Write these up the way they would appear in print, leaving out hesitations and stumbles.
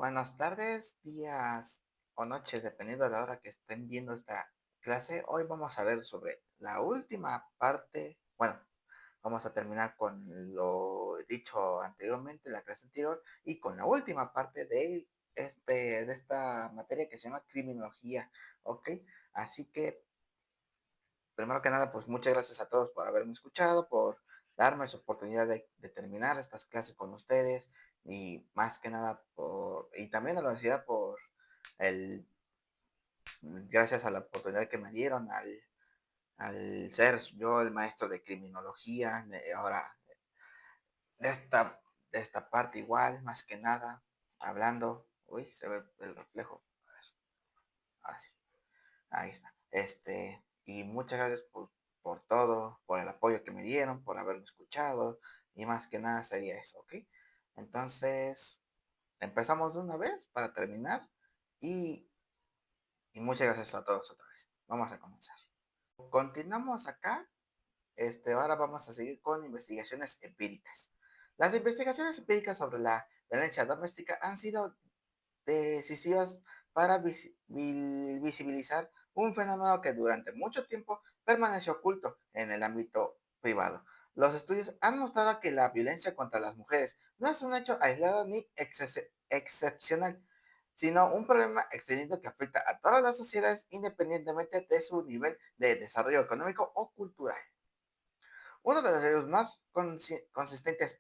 Buenas tardes, días o noches, dependiendo de la hora que estén viendo esta clase. Hoy vamos a ver sobre la última parte. Bueno, vamos a terminar con lo dicho anteriormente, la clase anterior, y con la última parte de esta materia que se llama criminología. ¿Ok? Así que primero que nada, pues muchas gracias a todos por haberme escuchado, por darme esa oportunidad de terminar estas clases con ustedes y más que nada y también a la universidad por el, gracias a la oportunidad que me dieron al ser yo el maestro de criminología, ahora de esta parte igual, más que nada, hablando, uy, se ve el reflejo, así. Ahí está. Y muchas gracias por todo, por el apoyo que me dieron, por haberme escuchado. Y más que nada sería eso, ¿ok? Entonces, empezamos de una vez para terminar. Y, y muchas gracias a todos otra vez. Vamos a comenzar. Continuamos acá. Ahora vamos a seguir con investigaciones empíricas. Las investigaciones empíricas sobre la violencia doméstica han sido decisivas para visibilizar un fenómeno que durante mucho tiempo permaneció oculto en el ámbito privado. Los estudios han mostrado que la violencia contra las mujeres no es un hecho aislado ni excepcional, sino un problema extendido que afecta a todas las sociedades independientemente de su nivel de desarrollo económico o cultural. Uno de los riesgos más consistentes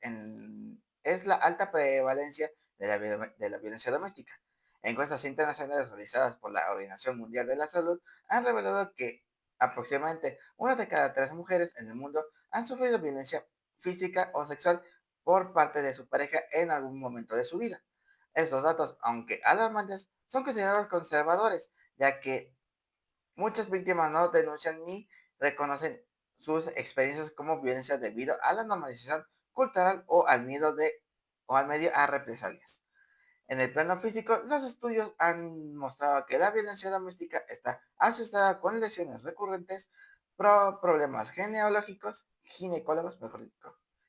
es la alta prevalencia de la violencia doméstica. Encuestas internacionales realizadas por la Organización Mundial de la Salud han revelado que aproximadamente una de cada tres mujeres en el mundo han sufrido violencia física o sexual por parte de su pareja en algún momento de su vida. Estos datos, aunque alarmantes, son considerados conservadores, ya que muchas víctimas no denuncian ni reconocen sus experiencias como violencia debido a la normalización cultural o al medio a represalias. En el plano físico, los estudios han mostrado que la violencia doméstica está asociada con lesiones recurrentes, problemas genealógicos,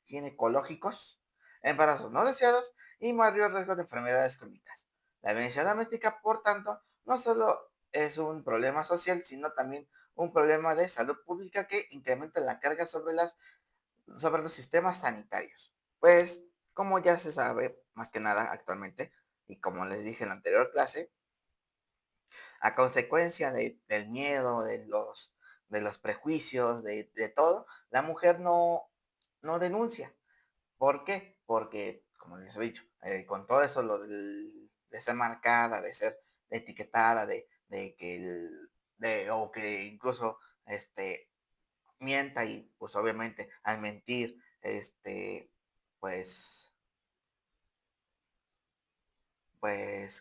ginecológicos, embarazos no deseados y mayor riesgo de enfermedades crónicas. La violencia doméstica, por tanto, no solo es un problema social, sino también un problema de salud pública que incrementa la carga sobre los sistemas sanitarios. Pues, como ya se sabe, más que nada actualmente, y como les dije en la anterior clase, a consecuencia del miedo, de los prejuicios, de todo, la mujer no denuncia. ¿Por qué? Porque, como les he dicho, con todo eso, de ser marcada, de ser etiquetada, o que incluso mienta y pues obviamente al mentir, pues,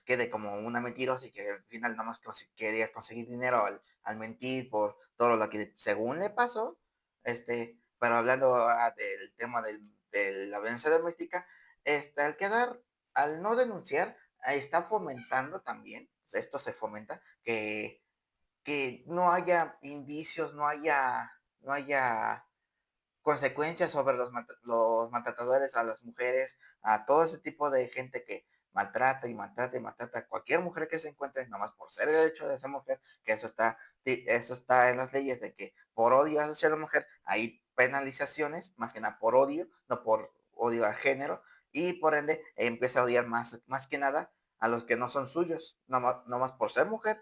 quede como una mentirosa y que al final nada más quería conseguir dinero al mentir por todo lo que según le pasó, pero hablando del tema de la violencia doméstica, al no denunciar, está fomentando también, esto se fomenta, que no haya indicios, no haya consecuencias sobre los maltratadores a las mujeres, a todo ese tipo de gente que maltrata y maltrata y maltrata a cualquier mujer que se encuentre, nomás por ser el hecho de ser mujer, que eso está en las leyes de que por odio hacia la mujer hay penalizaciones, más que nada por odio, no por odio al género, y por ende empieza a odiar más que nada a los que no son suyos, nomás por ser mujer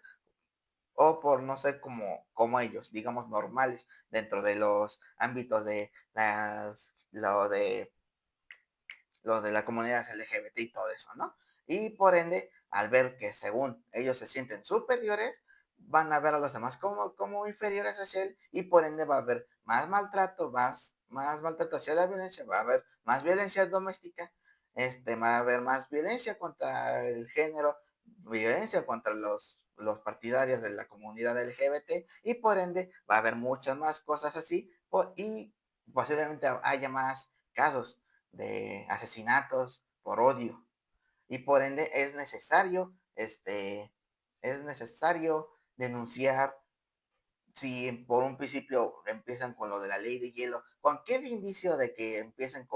o por no ser como ellos, digamos, normales dentro de los ámbitos de lo de la comunidad LGBT y todo eso, ¿no? Y por ende, al ver que según ellos se sienten superiores, van a ver a los demás como inferiores hacia él y por ende va a haber más maltrato, más maltrato hacia la violencia, va a haber más violencia doméstica, va a haber más violencia contra el género, violencia contra los partidarios de la comunidad LGBT y por ende va a haber muchas más cosas así y posiblemente haya más casos de asesinatos por odio. Y por ende es necesario denunciar si por un principio empiezan con lo de la ley de hielo, cualquier indicio de que empiecen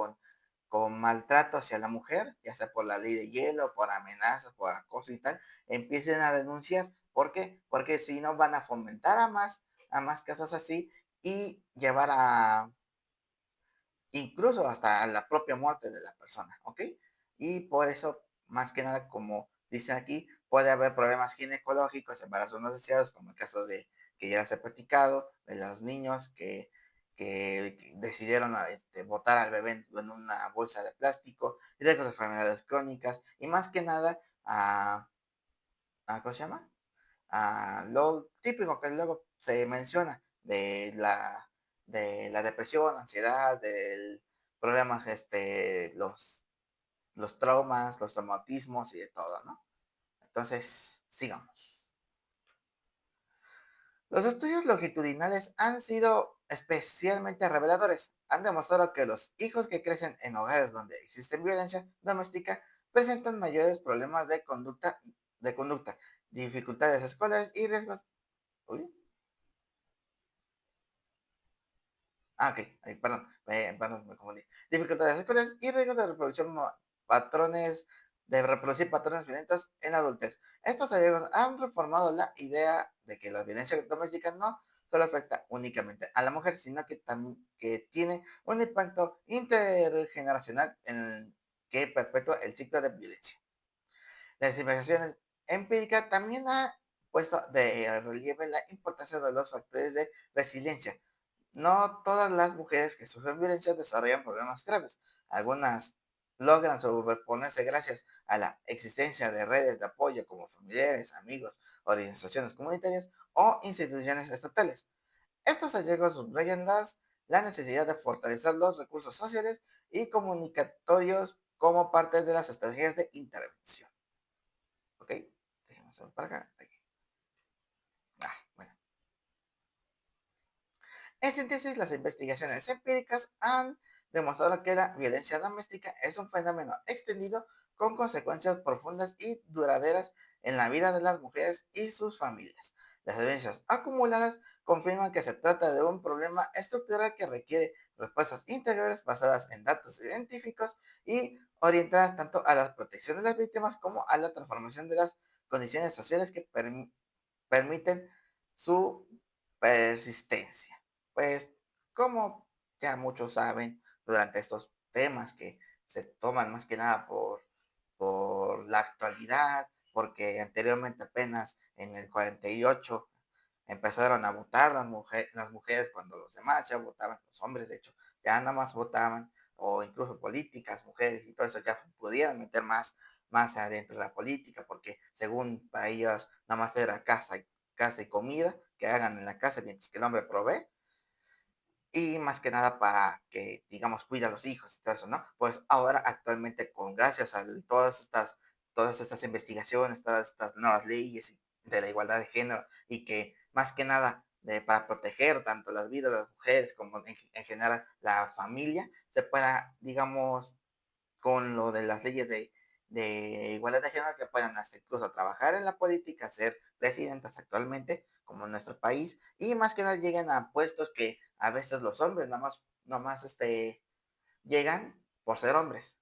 con maltrato hacia la mujer, ya sea por la ley de hielo, por amenazas, por acoso y tal, empiecen a denunciar. ¿Por qué? Porque si no van a fomentar a más casos así y llevar a incluso hasta la propia muerte de la persona, ¿ok? Y por eso, más que nada, como dice aquí, puede haber problemas ginecológicos, embarazos no deseados, como el caso de que ya se ha platicado, de los niños que decidieron botar al bebé en una bolsa de plástico, riesgos de enfermedades crónicas, y más que nada, ¿cómo se llama? Lo típico que luego se menciona de la depresión, ansiedad, del problemas, los traumas, los traumatismos y de todo, ¿no? Entonces, sigamos. Los estudios longitudinales han sido especialmente reveladores. Han demostrado que los hijos que crecen en hogares donde existe violencia doméstica presentan mayores problemas de conducta, dificultades escolares y riesgos. Uy, ok, ay, perdón, perdón, me confundí. Dificultades escolares y riesgos de reproducción, patrones, de reproducir patrones violentos en la adultez. Estos hallazgos han reformado la idea de que la violencia doméstica no solo afecta únicamente a la mujer, sino que también que tiene un impacto intergeneracional que perpetúa el ciclo de violencia. Las investigaciones empíricas también han puesto de relieve la importancia de los factores de resiliencia. No todas las mujeres que sufren violencia desarrollan problemas graves. Algunas logran sobreponerse gracias a la existencia de redes de apoyo como familiares, amigos, organizaciones comunitarias o instituciones estatales. Estos hallazgos subrayan la necesidad de fortalecer los recursos sociales y comunicatorios como parte de las estrategias de intervención. ¿Ok? Déjenme hacerlo para acá. Aquí. Bueno. En síntesis, las investigaciones empíricas han demostrado que la violencia doméstica es un fenómeno extendido con consecuencias profundas y duraderas en la vida de las mujeres y sus familias. Las evidencias acumuladas confirman que se trata de un problema estructural que requiere respuestas integrales basadas en datos científicos y orientadas tanto a la protección de las víctimas como a la transformación de las condiciones sociales que permiten su persistencia. Pues, como ya muchos saben, durante estos temas que se toman más que nada por la actualidad, porque anteriormente apenas en el 48 empezaron a votar las mujeres cuando los demás ya votaban, los hombres de hecho ya nada más votaban, o incluso políticas, mujeres y todo eso ya pudieran meter más adentro de la política, porque según para ellos nada más era casa y comida, que hagan en la casa mientras que el hombre provee, y más que nada para que, digamos, cuida a los hijos y todo eso, ¿no? Pues ahora actualmente gracias a todas estas investigaciones, todas estas nuevas leyes de la igualdad de género y que más que nada para proteger tanto las vidas de las mujeres como en general la familia, se pueda, digamos, con lo de las leyes de igualdad de género que puedan hasta incluso trabajar en la política, ser presidentas actualmente, como en nuestro país, y más que nada lleguen a puestos que a veces los hombres nada más llegan por ser hombres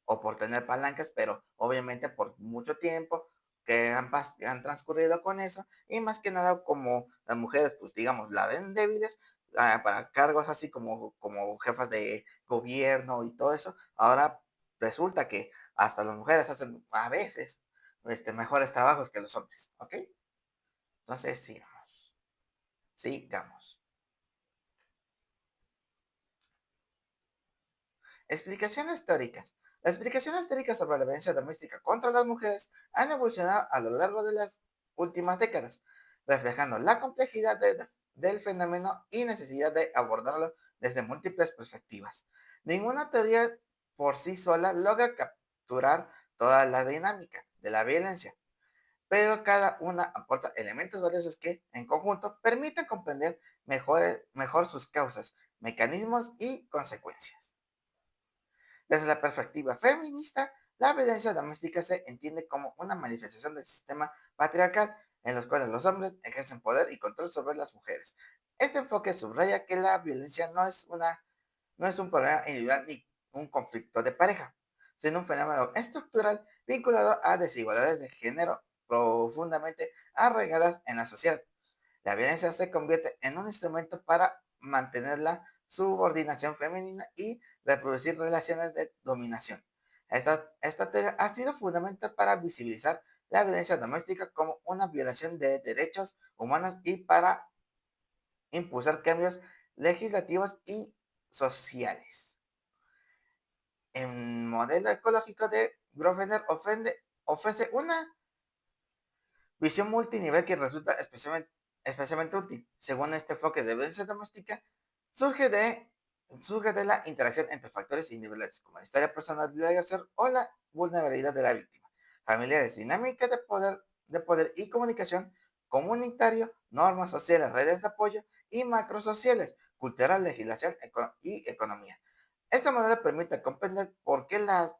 o por tener palancas, pero obviamente por mucho tiempo que han transcurrido con eso, y más que nada como las mujeres, pues digamos, la ven débiles para cargos así como jefas de gobierno y todo eso, ahora resulta que hasta las mujeres hacen a veces mejores trabajos que los hombres, ¿ok? Entonces, sigamos, sigamos. Explicaciones teóricas. Las explicaciones teóricas sobre la violencia doméstica contra las mujeres han evolucionado a lo largo de las últimas décadas, reflejando la complejidad del fenómeno y necesidad de abordarlo desde múltiples perspectivas. Ninguna teoría por sí sola logra capturar toda la dinámica de la violencia, pero cada una aporta elementos valiosos que, en conjunto, permiten comprender mejor sus causas, mecanismos y consecuencias. Desde la perspectiva feminista, la violencia doméstica se entiende como una manifestación del sistema patriarcal en los cuales los hombres ejercen poder y control sobre las mujeres. Este enfoque subraya que la violencia no es un problema individual un conflicto de pareja, sino un fenómeno estructural vinculado a desigualdades de género profundamente arraigadas en la sociedad. La violencia se convierte en un instrumento para mantener la subordinación femenina y reproducir relaciones de dominación. Esta teoría ha sido fundamental para visibilizar la violencia doméstica como una violación de derechos humanos y para impulsar cambios legislativos y sociales. El modelo ecológico de Grosvenor ofrece una visión multinivel que resulta especialmente útil. Según este enfoque de violencia doméstica, surge de, surge de la interacción entre factores individuales, como la historia personal del agresor o la vulnerabilidad de la víctima, familiares, dinámicas de poder y comunicación, comunitario, normas sociales, redes de apoyo y macrosociales, cultural, legislación y economía. Este modelo permite comprender por qué la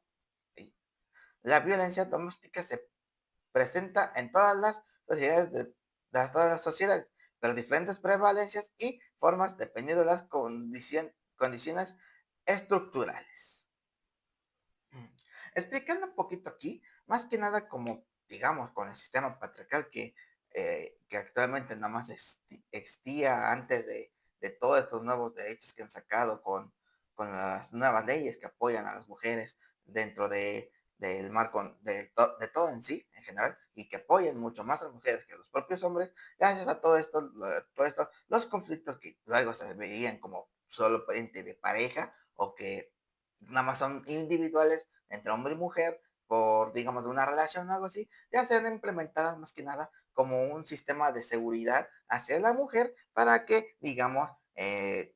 violencia doméstica se presenta en todas las sociedades todas las sociedades, pero diferentes prevalencias y formas dependiendo de las condiciones estructurales. Explicando un poquito aquí, más que nada como, digamos, con el sistema patriarcal que actualmente nada más existía antes de todos estos nuevos derechos que han sacado con las nuevas leyes que apoyan a las mujeres dentro del marco de todo en sí, en general, y que apoyan mucho más a las mujeres que a los propios hombres, gracias a todo esto, los conflictos que luego se veían como solo de pareja o que nada más son individuales entre hombre y mujer por, digamos, una relación o algo así, ya sean implementadas más que nada como un sistema de seguridad hacia la mujer para que, digamos,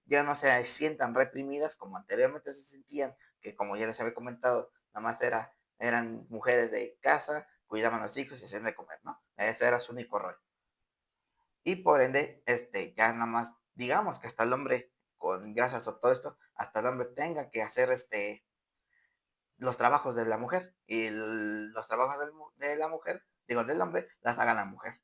ya no se sientan reprimidas como anteriormente se sentían, que como ya les había comentado, nada más eran mujeres de casa, cuidaban a los hijos y hacían de comer, ¿no? Ese era su único rol. Y por ende, ya nada más, digamos que hasta el hombre, gracias a todo esto, hasta el hombre tenga que hacer los trabajos de la mujer y los trabajos de la mujer, digo, del hombre, las haga la mujer.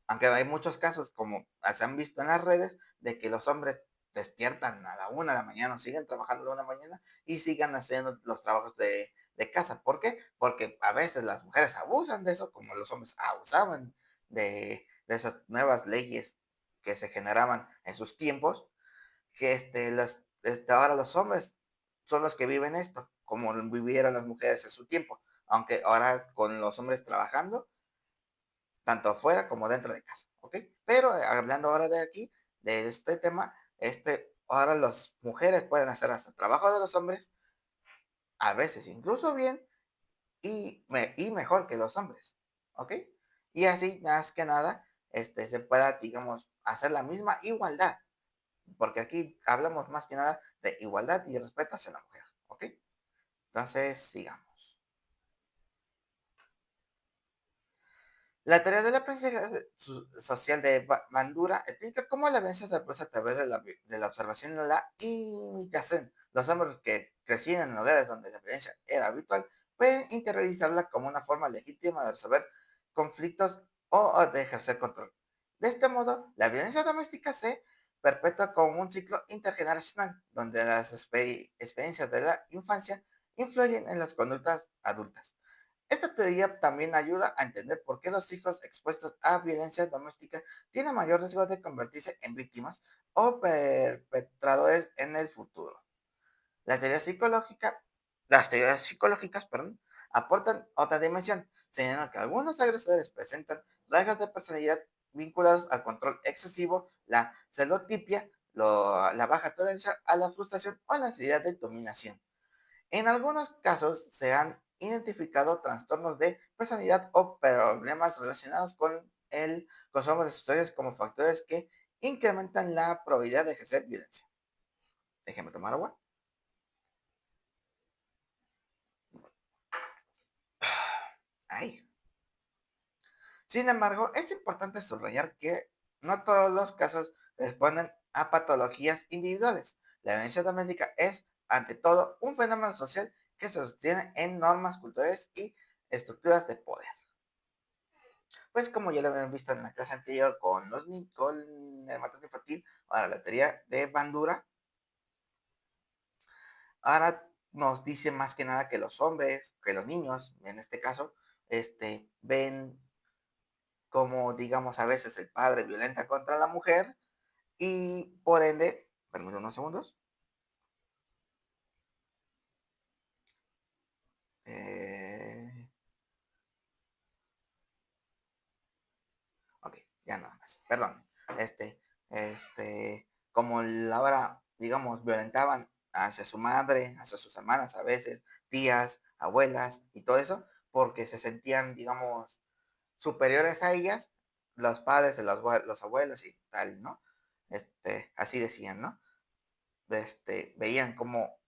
Aunque hay muchos casos, como se han visto en las redes, de que los hombres despiertan a la 1 de la mañana, siguen trabajando a la 1 de la mañana y sigan haciendo los trabajos de casa. ¿Por qué? Porque a veces las mujeres abusan de eso, como los hombres abusaban de esas nuevas leyes que se generaban en sus tiempos, que ahora los hombres son los que viven esto, como vivieron las mujeres en su tiempo, aunque ahora con los hombres trabajando, tanto afuera como dentro de casa, ¿ok? Pero hablando ahora de aquí, de este tema, ahora las mujeres pueden hacer hasta trabajo de los hombres, a veces incluso bien, y mejor que los hombres, ¿ok? Y así, más que nada, se pueda, digamos, hacer la misma igualdad, porque aquí hablamos más que nada de igualdad y respeto hacia la mujer, ¿ok? Entonces, sigamos. La teoría de la aprendizaje social de Bandura explica cómo la violencia se produce a través de la observación y la imitación. Los hombres que crecieron en hogares donde la violencia era habitual pueden interiorizarla como una forma legítima de resolver conflictos o de ejercer control. De este modo, la violencia doméstica se perpetúa como un ciclo intergeneracional, donde las experiencias de la infancia influyen en las conductas adultas. Esta teoría también ayuda a entender por qué los hijos expuestos a violencia doméstica tienen mayor riesgo de convertirse en víctimas o perpetradores en el futuro. La teoría psicológica, las teorías psicológicas, perdón, aportan otra dimensión, señalando que algunos agresores presentan rasgos de personalidad vinculados al control excesivo, la celotipia, la baja tolerancia a la frustración o la necesidad de dominación. En algunos casos se han identificado trastornos de personalidad o problemas relacionados con el consumo de sustancias como factores que incrementan la probabilidad de ejercer violencia. Déjeme tomar agua. Ay. Sin embargo, es importante subrayar que no todos los casos responden a patologías individuales. La violencia doméstica es, ante todo, un fenómeno social que se sostiene en normas culturales y estructuras de poder. Pues como ya lo habían visto en la clase anterior con el maltrato infantil, ahora la teoría de Bandura, Ahora nos dice más que nada que los hombres, que los niños, en este caso, ven como, digamos, a veces el padre violenta contra la mujer y por ende, permítame unos segundos. Eh, ok, ya nada más. Perdón. Este, como ahora, digamos, violentaban hacia su madre, hacia sus hermanas a veces, tías, abuelas y todo eso, porque se sentían, digamos, superiores a ellas, los padres, los abuelos y tal, ¿no? Así decían, ¿no? Veían cómo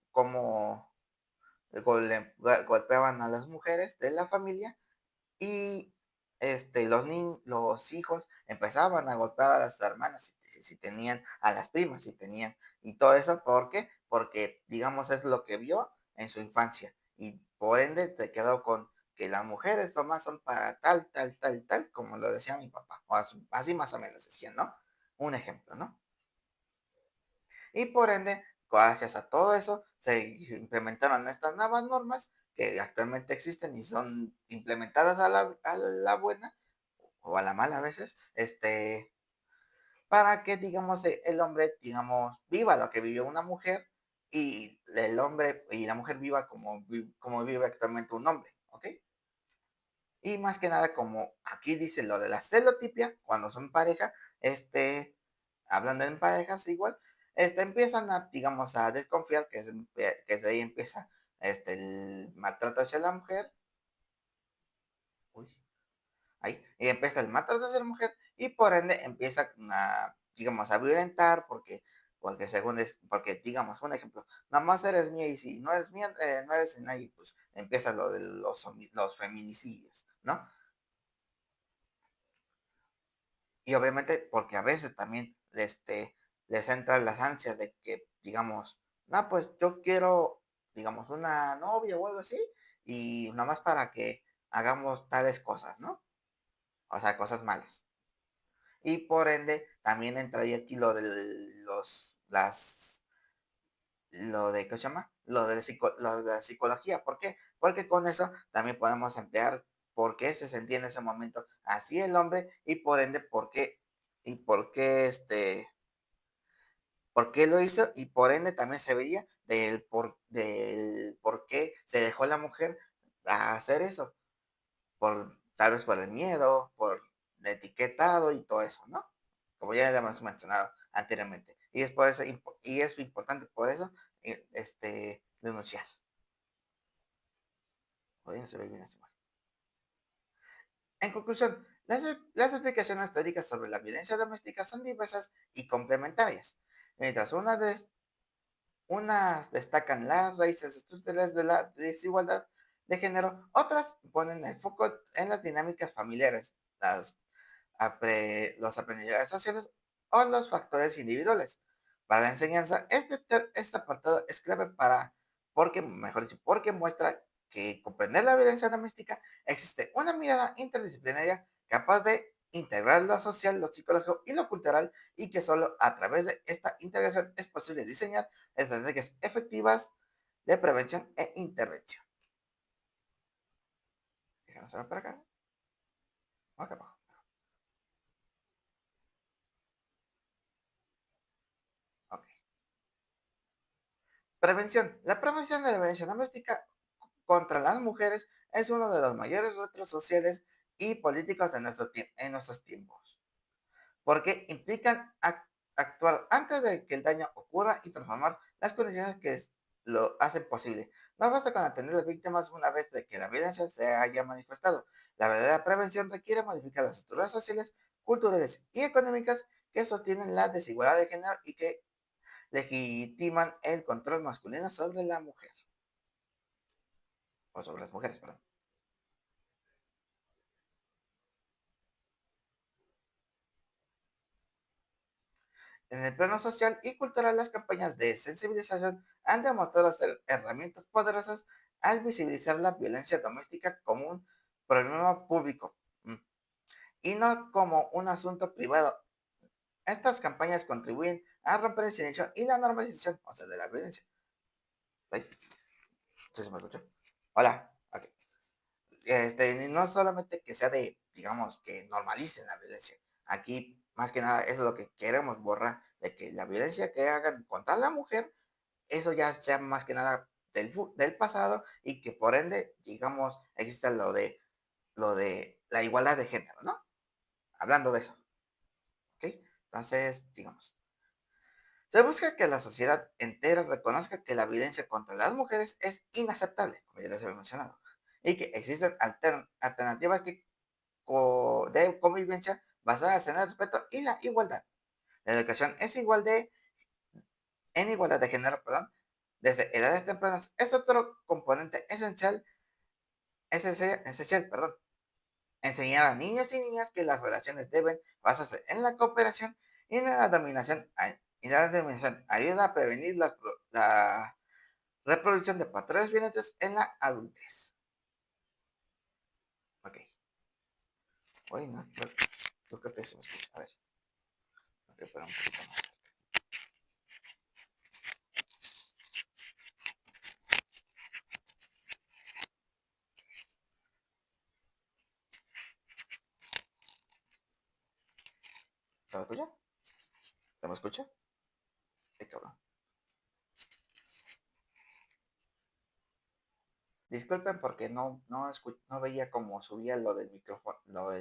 golpeaban a las mujeres de la familia y los hijos empezaban a golpear a las hermanas si tenían, a las primas si tenían, y todo eso, ¿por qué? Porque, digamos, es lo que vio en su infancia, y por ende te quedó con que las mujeres nomás son para tal, tal, tal, tal, como lo decía mi papá, o así más o menos decían, ¿no? Un ejemplo, ¿no? Y por ende, gracias a todo eso, se implementaron estas nuevas normas que actualmente existen y son implementadas a la buena o a la mala a veces, para que, digamos, el hombre, digamos, viva lo que vivió una mujer y el hombre y la mujer viva como vive actualmente un hombre, ¿ok? Y más que nada, como aquí dice lo de la celotipia, cuando son pareja, hablando en parejas igual, empiezan a, digamos, a desconfiar que de ahí empieza el maltrato hacia la mujer. Uy, ahí, y empieza el maltrato hacia la mujer y por ende empieza a, digamos, a violentar porque porque digamos, un ejemplo, nada más eres mía y si no eres mía, no eres de nadie, pues empieza lo de los feminicidios, ¿no? Y obviamente porque a veces también les entran las ansias de que, digamos, no, pues yo quiero, digamos, una novia o algo así, y nada más para que hagamos tales cosas, ¿no? O sea, cosas malas. Y por ende, también entraría aquí lo de ¿qué se llama? Lo de la psicología. ¿Por qué? Porque con eso también podemos emplear por qué se sentía en ese momento así el hombre y por ende por qué lo hizo y por ende también se veía del por qué se dejó la mujer a hacer eso. Tal vez por el miedo, por el etiquetado y todo eso, ¿no? Como ya lo hemos mencionado anteriormente. Y es por eso, y es importante por eso, denunciar. Oye, no se ve bien esta imagen. En conclusión, las explicaciones teóricas sobre la violencia doméstica son diversas y complementarias. Mientras unas destacan las raíces estructurales de la desigualdad de género, otras ponen el foco en las dinámicas familiares, los aprendizajes sociales o los factores individuales. Para la enseñanza, este apartado es clave porque, mejor dicho, porque muestra que comprender la violencia doméstica existe una mirada interdisciplinaria capaz de integrar lo social, lo psicológico y lo cultural y que solo a través de esta integración es posible diseñar estrategias efectivas de prevención e intervención. Déjanos ver para acá, acá abajo. Ok. Prevención. La prevención de la violencia doméstica contra las mujeres es uno de los mayores retos sociales y políticos en nuestros tiempos, porque implican actuar antes de que el daño ocurra y transformar las condiciones que lo hacen posible. No basta con atender a las víctimas una vez de que la violencia se haya manifestado. La verdadera prevención requiere modificar las estructuras sociales, culturales y económicas que sostienen la desigualdad de género y que legitiman el control masculino sobre la mujer, o sobre las mujeres, perdón. En el plano social y cultural, las campañas de sensibilización han demostrado ser herramientas poderosas al visibilizar la violencia doméstica como un problema público y no como un asunto privado. Estas campañas contribuyen a romper el silencio y la normalización, o sea, de la violencia. ¿Sí? ¿Sí se me escuchó? Hola. Ok. No solamente que sea de, digamos, que normalicen la violencia. Aquí, más que nada, eso es lo que queremos borrar, de que la violencia que hagan contra la mujer, eso ya sea más que nada del pasado y que por ende, digamos, exista lo de la igualdad de género, ¿no? Hablando de eso, ¿ok? Entonces, digamos, se busca que la sociedad entera reconozca que la violencia contra las mujeres es inaceptable, como ya les había mencionado, y que existen alternativas de convivencia basadas en el respeto y la igualdad. La educación en igualdad de género, perdón, desde edades tempranas es otro componente esencial, perdón. Enseñar a niños y niñas que las relaciones deben basarse en la cooperación y en la dominación. Y la dominación ayuda a prevenir la reproducción de patrones violentos en la adultez. Ok. Uy, no, creo que se me escucha. A ver. Ok, pero un poquito más. ¿Se me escucha? ¿Se me escucha? Ay, cabrón. Disculpen porque no veía cómo subía lo del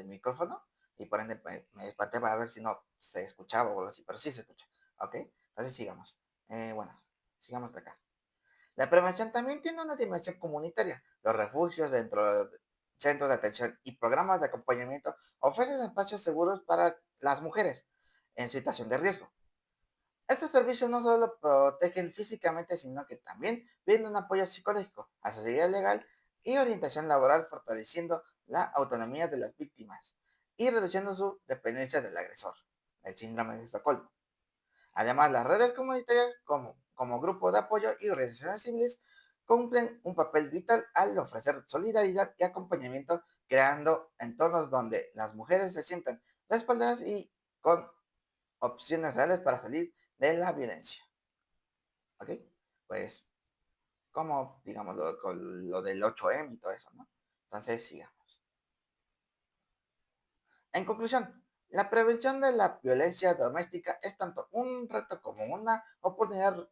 micrófono y por ende me espanté para ver si no se escuchaba o algo así, pero sí se escucha. ¿Ok? Entonces sigamos. Bueno, sigamos de acá. La prevención también tiene una dimensión comunitaria. Los refugios dentro de centros de atención y programas de acompañamiento ofrecen espacios seguros para las mujeres en situación de riesgo. Estos servicios no solo protegen físicamente, sino que también brindan un apoyo psicológico, asesoría legal y orientación laboral, fortaleciendo la autonomía de las víctimas y reduciendo su dependencia del agresor, el síndrome de Estocolmo. Además, las redes comunitarias como grupo de apoyo y organizaciones civiles cumplen un papel vital al ofrecer solidaridad y acompañamiento, creando entornos donde las mujeres se sientan respaldadas y con opciones reales para salir de la violencia. ¿Ok? Pues, como, digamos, con lo del 8M y todo eso, ¿no? Entonces, sigamos. En conclusión, la prevención de la violencia doméstica es tanto un reto como una oportunidad.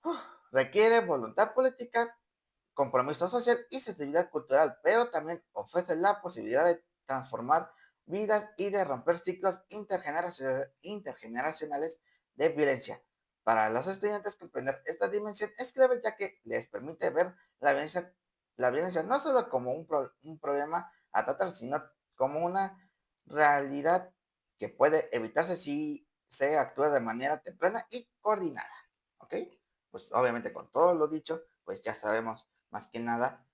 Uf, requiere voluntad política, compromiso social y sensibilidad cultural, pero también ofrece la posibilidad de transformar vidas y de romper ciclos intergeneracionales de violencia. Para los estudiantes, comprender esta dimensión es clave ya que les permite ver la violencia no solo como un problema a tratar, sino como una realidad que puede evitarse si se actúa de manera temprana y coordinada. ¿Ok? Pues obviamente con todo lo dicho, pues ya sabemos más que nada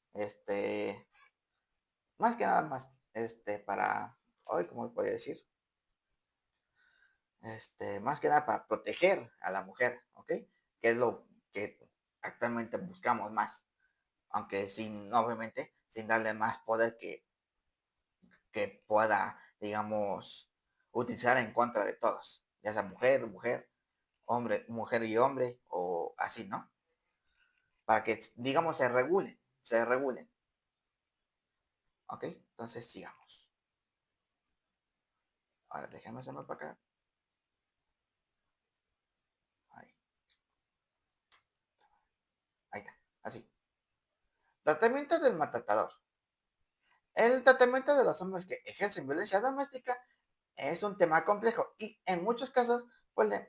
más, para, hoy, ¿cómo podría decir? Más que nada para proteger a la mujer, ¿ok? Que es lo que actualmente buscamos más, aunque obviamente, sin darle más poder que pueda, digamos, utilizar en contra de todos, ya sea mujer, hombre, mujer y hombre, o así, ¿no? Para que, digamos, se regulen, ¿ok? Entonces sigamos. Ahora déjame hacerlo para acá. Ahí, ahí está, así. Tratamiento del maltratador. El tratamiento de los hombres que ejercen violencia doméstica es un tema complejo y en muchos casos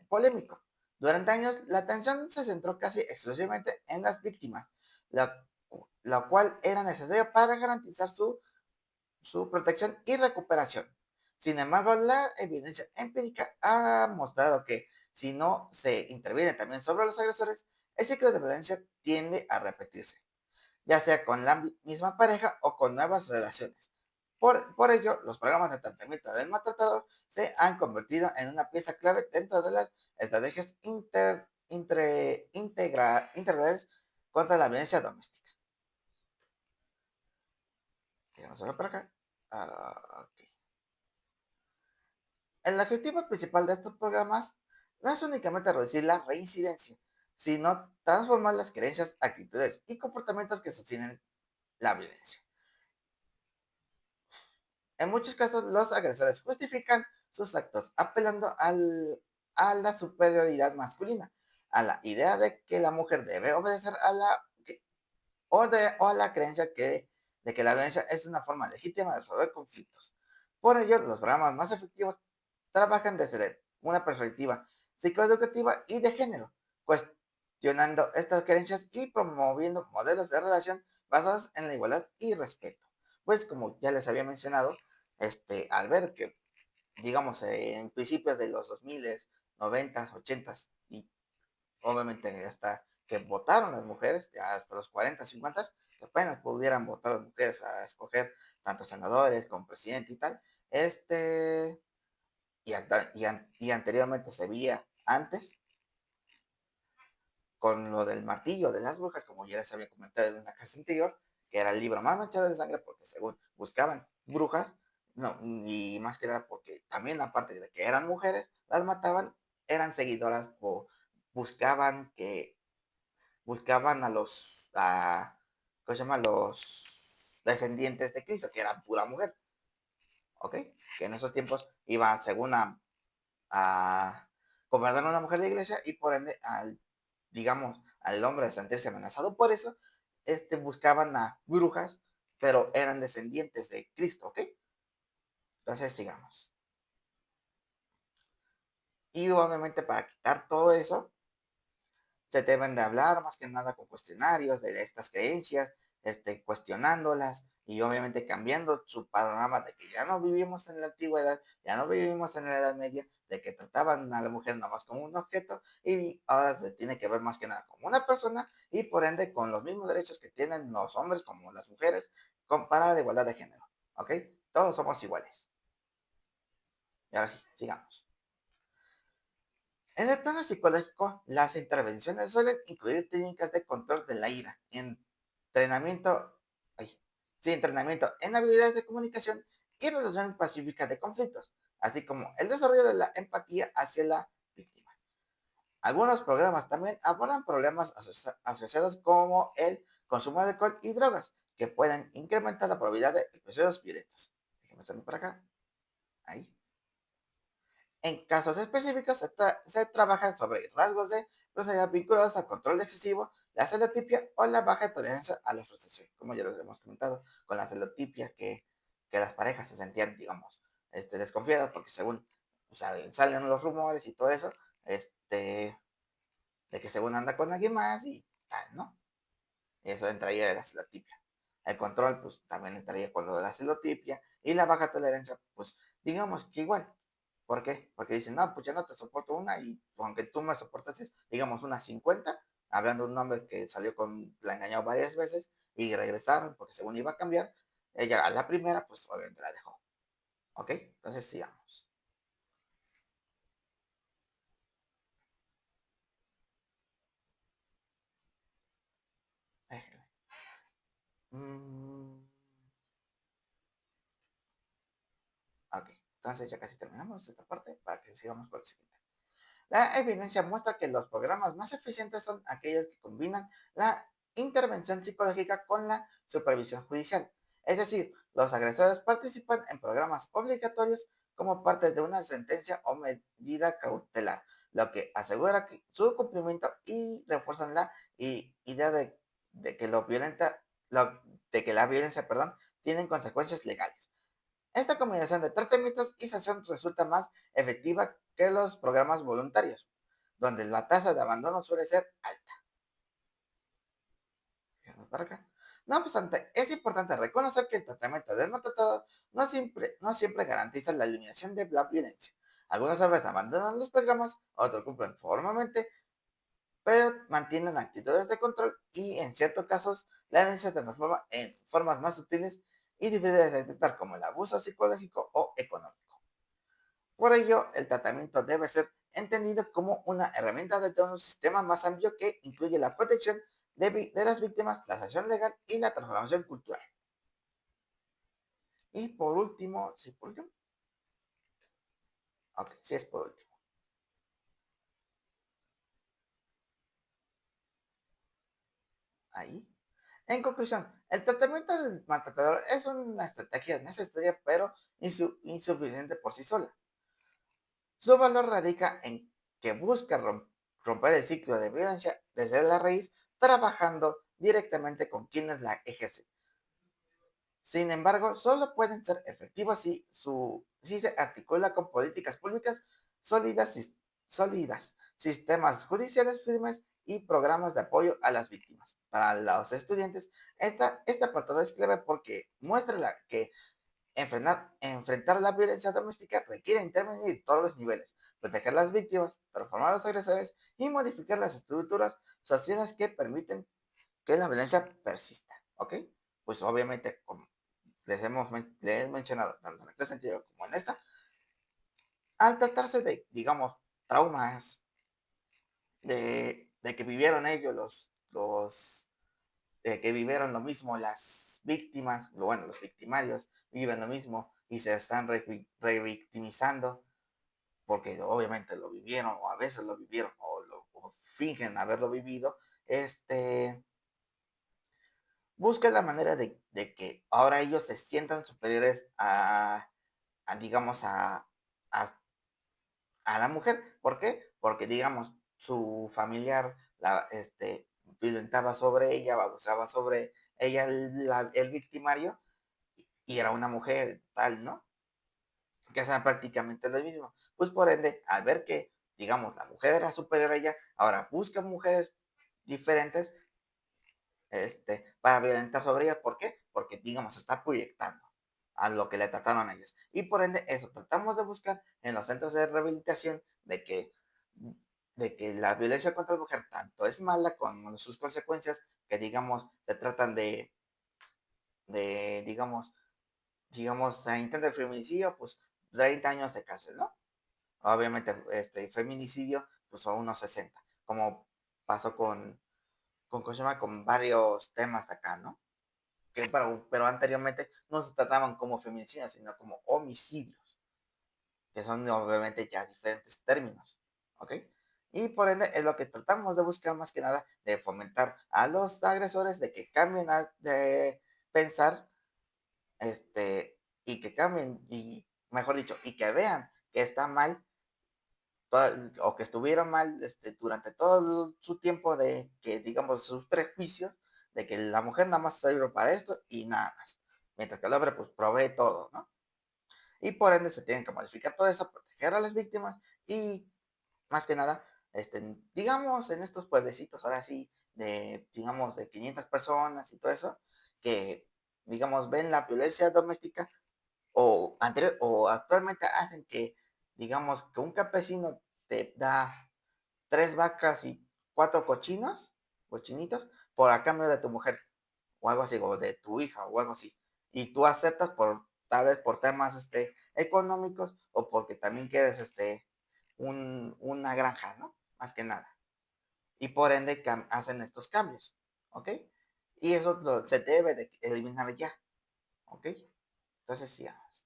polémico. Durante años, la atención se centró casi exclusivamente en las víctimas, lo cual era necesario para garantizar su protección y recuperación. Sin embargo, la evidencia empírica ha mostrado que si no se interviene también sobre los agresores, el ciclo de violencia tiende a repetirse, ya sea con la misma pareja o con nuevas relaciones. Por ello, los programas de tratamiento del maltratador se han convertido en una pieza clave dentro de las estrategias integrales contra la violencia doméstica. Vamos a ver para acá. Ok. El objetivo principal de estos programas no es únicamente reducir la reincidencia, sino transformar las creencias, actitudes y comportamientos que sostienen la violencia. En muchos casos, los agresores justifican sus actos apelando a la superioridad masculina, a la idea de que la mujer debe obedecer a o a la creencia de que la violencia es una forma legítima de resolver conflictos. Por ello, los programas más efectivos trabajan desde una perspectiva psicoeducativa y de género, cuestionando estas creencias y promoviendo modelos de relación basados en la igualdad y respeto. Pues como ya les había mencionado, al ver que, digamos, en principios de los 2000, 90, 80 y obviamente hasta que votaron las mujeres, ya hasta los 40, 50, que apenas pudieran votar las mujeres a escoger tanto senadores como presidente y tal, y anteriormente se veía antes con lo del martillo de las brujas, como ya les había comentado en una casa anterior, que era el libro más manchado de sangre porque según buscaban brujas, no, y más que nada porque también aparte de que eran mujeres, las mataban, eran seguidoras o buscaban que buscaban ¿cómo se llama? Los descendientes de Cristo, que eran pura mujer, ¿ok? Que en esos tiempos iban según a gobernar una mujer de la iglesia y por ende, digamos, al hombre de sentirse amenazado por eso, buscaban a brujas, pero eran descendientes de Cristo, ¿ok? Entonces, sigamos. Y obviamente para quitar todo eso, se deben de hablar más que nada con cuestionarios de estas creencias, cuestionándolas y obviamente cambiando su panorama de que ya no vivimos en la antigüedad, ya no vivimos en la Edad Media, de que trataban a la mujer nada más como un objeto y ahora se tiene que ver más que nada como una persona y por ende con los mismos derechos que tienen los hombres como las mujeres, para la igualdad de género, ¿ok? Todos somos iguales. Y ahora sí, sigamos. En el plano psicológico, las intervenciones suelen incluir técnicas de control de la ira, entrenamiento, ay, sí, entrenamiento en habilidades de comunicación y resolución pacífica de conflictos, así como el desarrollo de la empatía hacia la víctima. Algunos programas también abordan problemas asociados como el consumo de alcohol y drogas, que pueden incrementar la probabilidad de episodios violentos. Déjenme salir por acá. Ahí. En casos específicos, se trabaja sobre rasgos de personalidad vinculados al control excesivo, la celotipia o la baja tolerancia a la frustración, como ya lo hemos comentado, con la celotipia que las parejas se sentían, digamos, desconfiadas porque según salen los rumores y todo eso, de que según anda con alguien más y tal, ¿no? Eso entraría de la celotipia. El control, pues también entraría con lo de la celotipia y la baja tolerancia, pues digamos que igual. ¿Por qué? Porque dicen, no, pues ya no te soporto una y aunque tú me soportases, digamos, unas 50, hablando de un hombre que salió con, la engañó varias veces y regresaron porque según iba a cambiar, ella a la primera, pues obviamente la dejó. ¿Ok? Entonces sigamos. Mm, ok, entonces ya casi terminamos esta parte para que sigamos con el siguiente. La evidencia muestra que los programas más eficientes son aquellos que combinan la intervención psicológica con la supervisión judicial. Es decir, los agresores participan en programas obligatorios como parte de una sentencia o medida cautelar, lo que asegura su cumplimiento y refuerzan la idea de que, de que la violencia, perdón, tiene consecuencias legales. Esta combinación de tratamientos y sanción resulta más efectiva que los programas voluntarios, donde la tasa de abandono suele ser alta. Para acá. No obstante, es importante reconocer que el tratamiento del maltratado no siempre garantiza la eliminación de la violencia. Algunos hombres abandonan los programas, otros cumplen formalmente, pero mantienen actitudes de control y en ciertos casos la violencia se transforma en formas más sutiles y difíciles de detectar como el abuso psicológico o económico. Por ello, el tratamiento debe ser entendido como una herramienta de todo un sistema más amplio que incluye la protección de las víctimas, la sanción legal y la transformación cultural. Y por último, ¿sí por último? Ok, sí es por último. ahí. En conclusión, el tratamiento del maltratador es una estrategia necesaria pero insuficiente por sí sola. Su valor radica en que busca romper el ciclo de violencia desde la raíz, trabajando directamente con quienes la ejercen. Sin embargo, solo pueden ser efectivos si se articula con políticas públicas sólidas, sistemas judiciales firmes y programas de apoyo a las víctimas. Para los estudiantes, este apartado es clave porque muestra que enfrentar la violencia doméstica requiere intervenir en todos los niveles, proteger a las víctimas, transformar a los agresores y modificar las estructuras sociales que permiten que la violencia persista. ¿Ok? Pues obviamente, como les he mencionado tanto en este sentido como en esta, al tratarse de, digamos, traumas de que vivieron ellos, que vivieron lo mismo las víctimas, bueno, los victimarios viven lo mismo y se están revictimizando porque obviamente lo vivieron o a veces lo vivieron o fingen haberlo vivido, busca la manera de que ahora ellos se sientan superiores digamos, a, a la mujer. ¿Por qué? Porque, digamos, su familiar violentaba sobre ella, abusaba sobre ella el victimario, y era una mujer tal, ¿no? Que hacen prácticamente lo mismo. Pues por ende, al ver que, digamos, la mujer era superior a ella, ahora busca mujeres diferentes para violentar sobre ellas. ¿Por qué? Porque, digamos, se está proyectando a lo que le trataron a ellas. Y por ende, eso tratamos de buscar en los centros de rehabilitación de que la violencia contra la mujer tanto es mala con sus consecuencias, que digamos, se tratan digamos, a intento de feminicidio, pues 30 años de cárcel, ¿no? Obviamente, feminicidio, pues a unos 60, como pasó ¿cómo se llama? Con varios temas de acá, ¿no? Pero anteriormente no se trataban como feminicidios, sino como homicidios, que son obviamente ya diferentes términos, ¿ok? Y por ende es lo que tratamos de buscar más que nada, de fomentar a los agresores de que cambien de pensar, y que cambien, y mejor dicho, y que vean que está mal o que estuvieron mal durante todo su tiempo de que, digamos, sus prejuicios de que la mujer nada más sirve para esto y nada más, mientras que el hombre pues provee todo, ¿no? Y por ende se tienen que modificar todo eso, proteger a las víctimas y más que nada, digamos, en estos pueblecitos, ahora sí, digamos, de 500 personas y todo eso, que, digamos, ven la violencia doméstica o actualmente hacen que, digamos, que un campesino te da 3 vacas y 4 cochinitos, por a cambio de tu mujer, o algo así, o de tu hija, o algo así. Y tú aceptas tal vez por temas económicos, o porque también quieres una granja, ¿no? Más que nada. Y por ende hacen estos cambios, ¿ok? Y eso se debe de eliminar ya, ¿ok? Entonces, sigamos.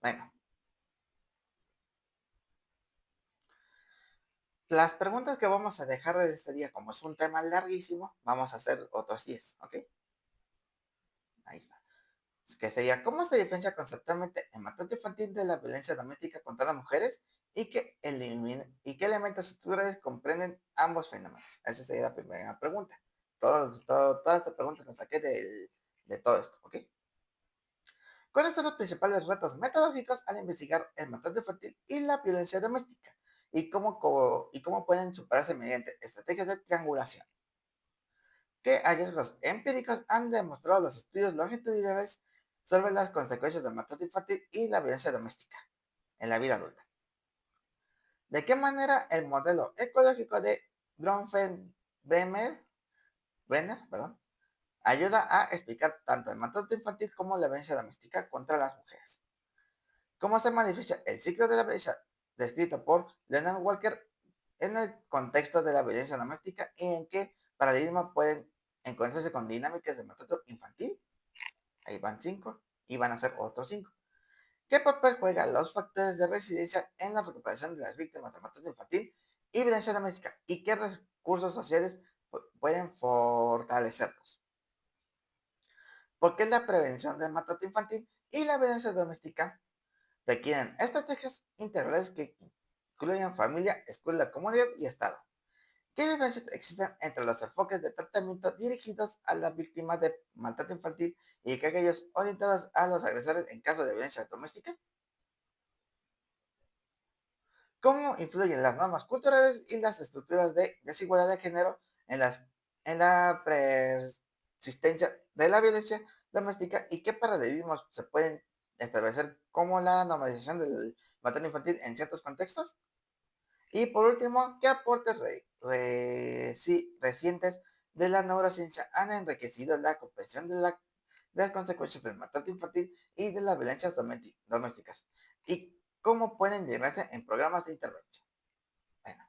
Bueno, las preguntas que vamos a dejar de este día, como es un tema larguísimo, vamos a hacer otros 10, ¿ok? Ahí está. Que sería, ¿cómo se diferencia conceptualmente el maltrato infantil de la violencia doméstica contra las mujeres y qué elementos estructurales comprenden ambos fenómenos? Esa sería la primera pregunta. Todas estas preguntas las saqué de todo esto, ¿ok? ¿Cuáles son los principales retos metodológicos al investigar el maltrato infantil y la violencia doméstica? ¿Y cómo pueden superarse mediante estrategias de triangulación? ¿Qué hallazgos empíricos han demostrado los estudios longitudinales sobre las consecuencias del maltrato infantil y la violencia doméstica en la vida adulta? ¿De qué manera el modelo ecológico de Bronfenbrenner perdón, ayuda a explicar tanto el maltrato infantil como la violencia doméstica contra las mujeres? ¿Cómo se manifiesta el ciclo de la violencia descrito por Leonard Walker en el contexto de la violencia doméstica y en qué paradigma pueden encontrarse con dinámicas de maltrato infantil? Ahí van 5 y van a ser otros 5. ¿Qué papel juegan los factores de resiliencia en la recuperación de las víctimas de maltrato infantil y violencia doméstica? ¿Y qué recursos sociales pueden fortalecerlos. Porque la prevención del maltrato infantil y la violencia doméstica requieren estrategias integrales que incluyan familia, escuela, comunidad y Estado. ¿Qué diferencias existen entre los enfoques de tratamiento dirigidos a las víctimas de maltrato infantil y aquellos orientados a los agresores en caso de violencia doméstica? ¿Cómo influyen las normas culturales y las estructuras de desigualdad de género en, en la persistencia de la violencia doméstica y qué paralelismos se pueden establecer como la normalización del maltrato infantil en ciertos contextos? Y por último, ¿qué aportes recientes de la neurociencia han enriquecido la comprensión de las consecuencias del maltrato infantil y de las violencias domésticas? ¿Y cómo pueden integrarse en programas de intervención? Bueno,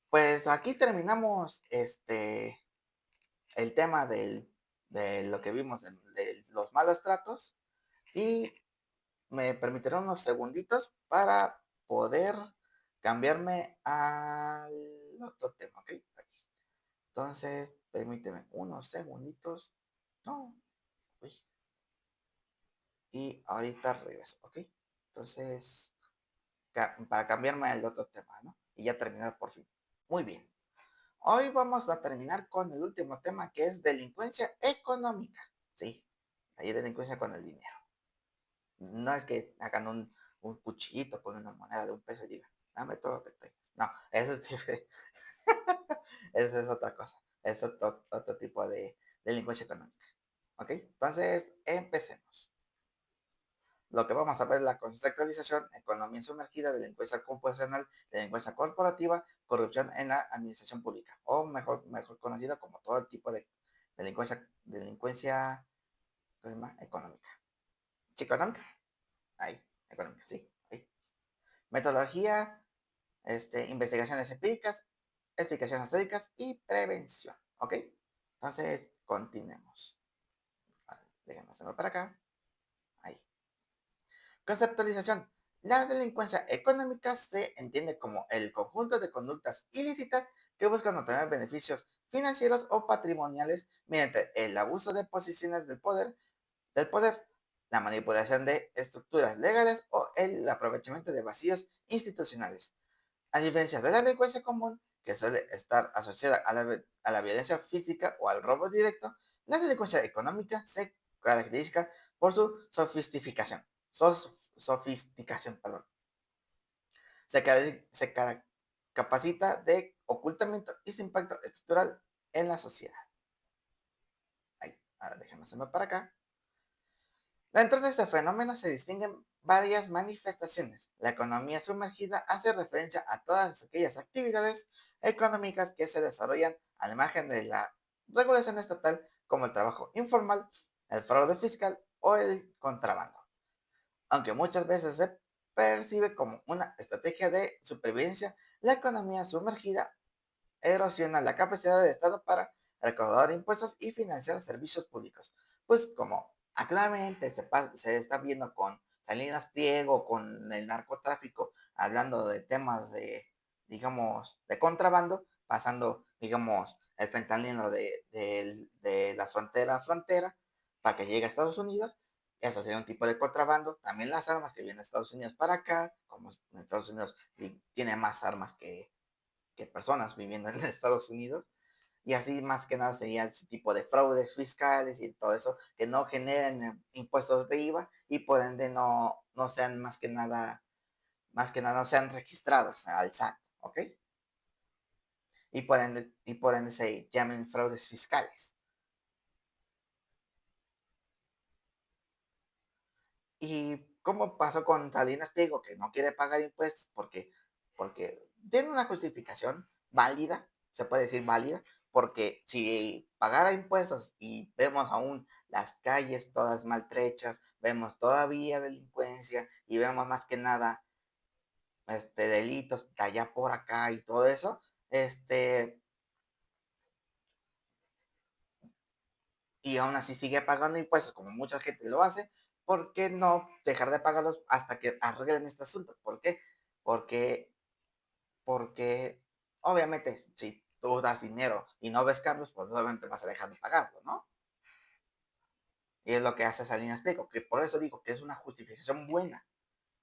pues aquí terminamos el tema de lo que vimos de los malos tratos y me permitirán unos segunditos para poder cambiarme al otro tema, ¿ok? Aquí. Entonces, permíteme unos segunditos. No, uy, y ahorita regreso, ¿ok? Entonces, para cambiarme al otro tema, ¿no? Y ya terminar por fin. Muy bien. Hoy vamos a terminar con el último tema que es delincuencia económica. Sí, hay delincuencia con el dinero. No es que hagan un cuchillito con una moneda de $1 y digan, dame todo lo que tengas. No, eso es, eso es otra cosa. Es otro tipo de delincuencia económica. ¿Ok? Entonces, empecemos. Lo que vamos a ver es la conceptualización, economía sumergida, delincuencia computacional, delincuencia corporativa, corrupción en la administración pública, o mejor conocida como todo tipo de delincuencia económica. ¿Sí, económica? Ahí, económica, sí. Ahí. Metodología, investigaciones empíricas, explicaciones teóricas y prevención. ¿Ok? Entonces, continuemos. Vale, déjenme hacerlo para acá. Ahí. Conceptualización. La delincuencia económica se entiende como el conjunto de conductas ilícitas que buscan obtener beneficios financieros o patrimoniales mediante el abuso de posiciones del poder, la manipulación de estructuras legales o el aprovechamiento de vacíos institucionales. A diferencia de la delincuencia común, que suele estar asociada a la violencia física o al robo directo, la delincuencia económica se caracteriza por su sofisticación, perdón. Se capacita de ocultamiento y su impacto estructural en la sociedad. Ahí, ahora déjenme hacerme para acá. Dentro de este fenómeno se distinguen varias manifestaciones. La economía sumergida hace referencia a todas aquellas actividades económicas que se desarrollan al margen de la regulación estatal, como el trabajo informal, el fraude fiscal o el contrabando. Aunque muchas veces se percibe como una estrategia de supervivencia, la economía sumergida erosiona la capacidad del Estado para recaudar impuestos y financiar servicios públicos. Pues como actualmente se está viendo con Salinas Pliego, con el narcotráfico, hablando de temas de, digamos, de contrabando, pasando, digamos, el fentanilo de la frontera a frontera para que llegue a Estados Unidos. Eso sería un tipo de contrabando. También las armas que vienen de Estados Unidos para acá, como en Estados Unidos tiene más armas que personas viviendo en Estados Unidos. Y así más que nada sería ese tipo de fraudes fiscales y todo eso, que no generen impuestos de IVA y por ende no sean más que nada no sean registrados al SAT, ¿ok? Y por ende se llamen fraudes fiscales. ¿Y cómo pasó con Salinas Pliego, que no quiere pagar impuestos porque tiene una justificación válida, se puede decir válida, porque si pagara impuestos y vemos aún las calles todas maltrechas, vemos todavía delincuencia y vemos más que nada delitos de allá por acá y todo eso, y aún así sigue pagando impuestos como mucha gente lo hace, ¿por qué no dejar de pagarlos hasta que arreglen este asunto? ¿Por qué? Porque, porque obviamente, si tú das dinero y no ves cambios, pues obviamente vas a dejar de pagarlo, ¿no? Y es lo que hace Salinas Pliego, que por eso digo que es una justificación buena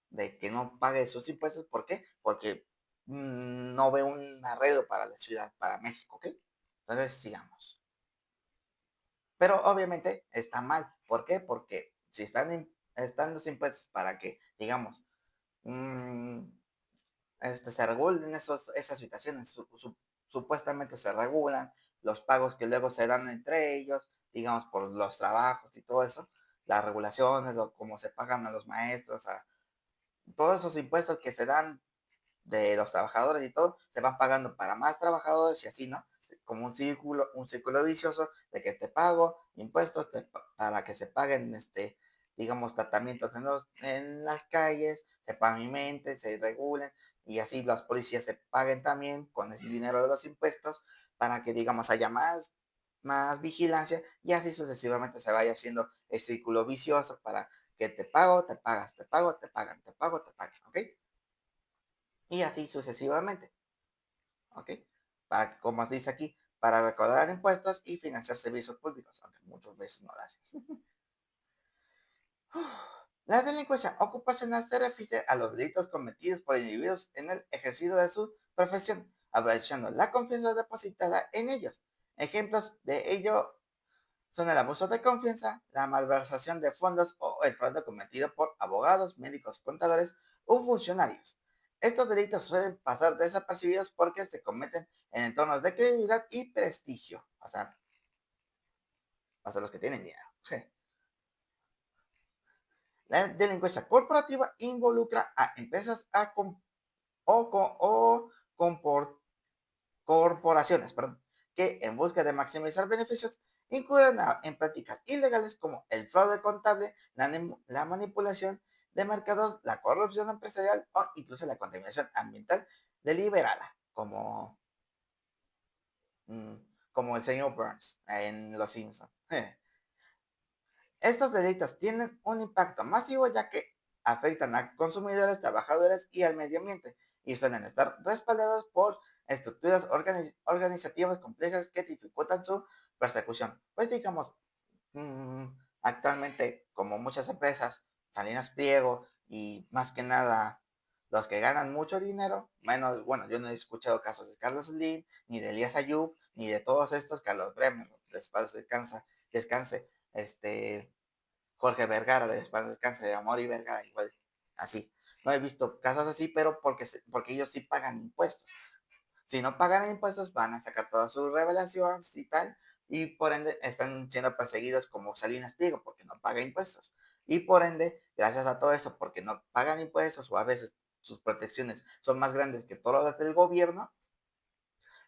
de que no pague sus impuestos. ¿Por qué? Porque no ve un arreglo para la ciudad, para México, ¿ok? Entonces, sigamos. Pero obviamente está mal. ¿Por qué? Porque si están los impuestos para que, digamos, mm, se regulen esas situaciones, supuestamente se regulan los pagos que luego se dan entre ellos, digamos, por los trabajos y todo eso, las regulaciones, o cómo se pagan a los maestros, a todos esos impuestos que se dan de los trabajadores y todo, se van pagando para más trabajadores y así, ¿no? Como un círculo vicioso de que te pago impuestos para que se paguen, digamos, tratamientos en las calles, se pavimenten, se regulen y así las policías se paguen también con el dinero de los impuestos para que, digamos, haya más vigilancia y así sucesivamente se vaya haciendo el círculo vicioso para que te pago, te pagas, te pago, te pagan, te pago, te pagan, ¿ok? Y así sucesivamente, ¿ok? Como dice aquí, para recaudar impuestos y financiar servicios públicos, aunque muchas veces no lo hacen. La delincuencia ocupacional se refiere a los delitos cometidos por individuos en el ejercicio de su profesión, aprovechando la confianza depositada en ellos. Ejemplos de ello son el abuso de confianza, la malversación de fondos o el fraude cometido por abogados, médicos, contadores u funcionarios. Estos delitos suelen pasar desapercibidos porque se cometen en entornos de credibilidad y prestigio, o sea, hasta los que tienen dinero. La delincuencia corporativa involucra a empresas o corporaciones, perdón, que en busca de maximizar beneficios incurren en prácticas ilegales como el fraude contable, la manipulación de mercados, la corrupción empresarial o incluso la contaminación ambiental deliberada, mm, como el señor Burns en Los Simpsons. Estos delitos tienen un impacto masivo ya que afectan a consumidores, trabajadores y al medio ambiente y suelen estar respaldados por estructuras organizativas complejas que dificultan su persecución. Pues digamos, mm, actualmente como muchas empresas, Salinas Pliego y más que nada los que ganan mucho dinero, menos, bueno, yo no he escuchado casos de Carlos Slim, ni de Elías Ayub, ni de todos estos, Carlos Bremer, después descanse, Jorge Vergara, de después descanse, de Amor y Vergara, igual, así. No he visto casos así, pero porque ellos sí pagan impuestos. Si no pagan impuestos, van a sacar todas sus revelaciones y tal, y por ende están siendo perseguidos como Salinas Pliego, porque no paga impuestos. Y por ende, gracias a todo eso, porque no pagan impuestos o a veces sus protecciones son más grandes que todas las del gobierno,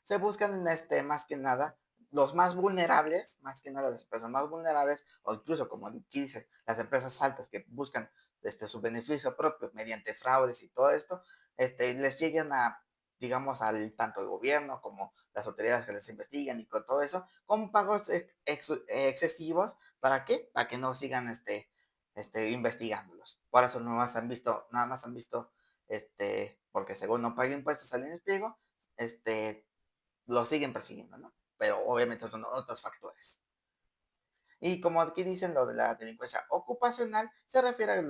se buscan más que nada los más vulnerables, más que nada las empresas más vulnerables, o incluso como aquí dice, las empresas altas que buscan su beneficio propio mediante fraudes y todo esto, les llegan a, digamos, tanto el gobierno como las autoridades que les investigan y con todo eso, con pagos excesivos. ¿Para qué? Para que no sigan investigándolos. Por eso nada más han visto, porque según no pagan impuestos al pliego, lo siguen persiguiendo, ¿no? Pero obviamente son otros factores. Y como aquí dicen lo de la delincuencia ocupacional, se refiere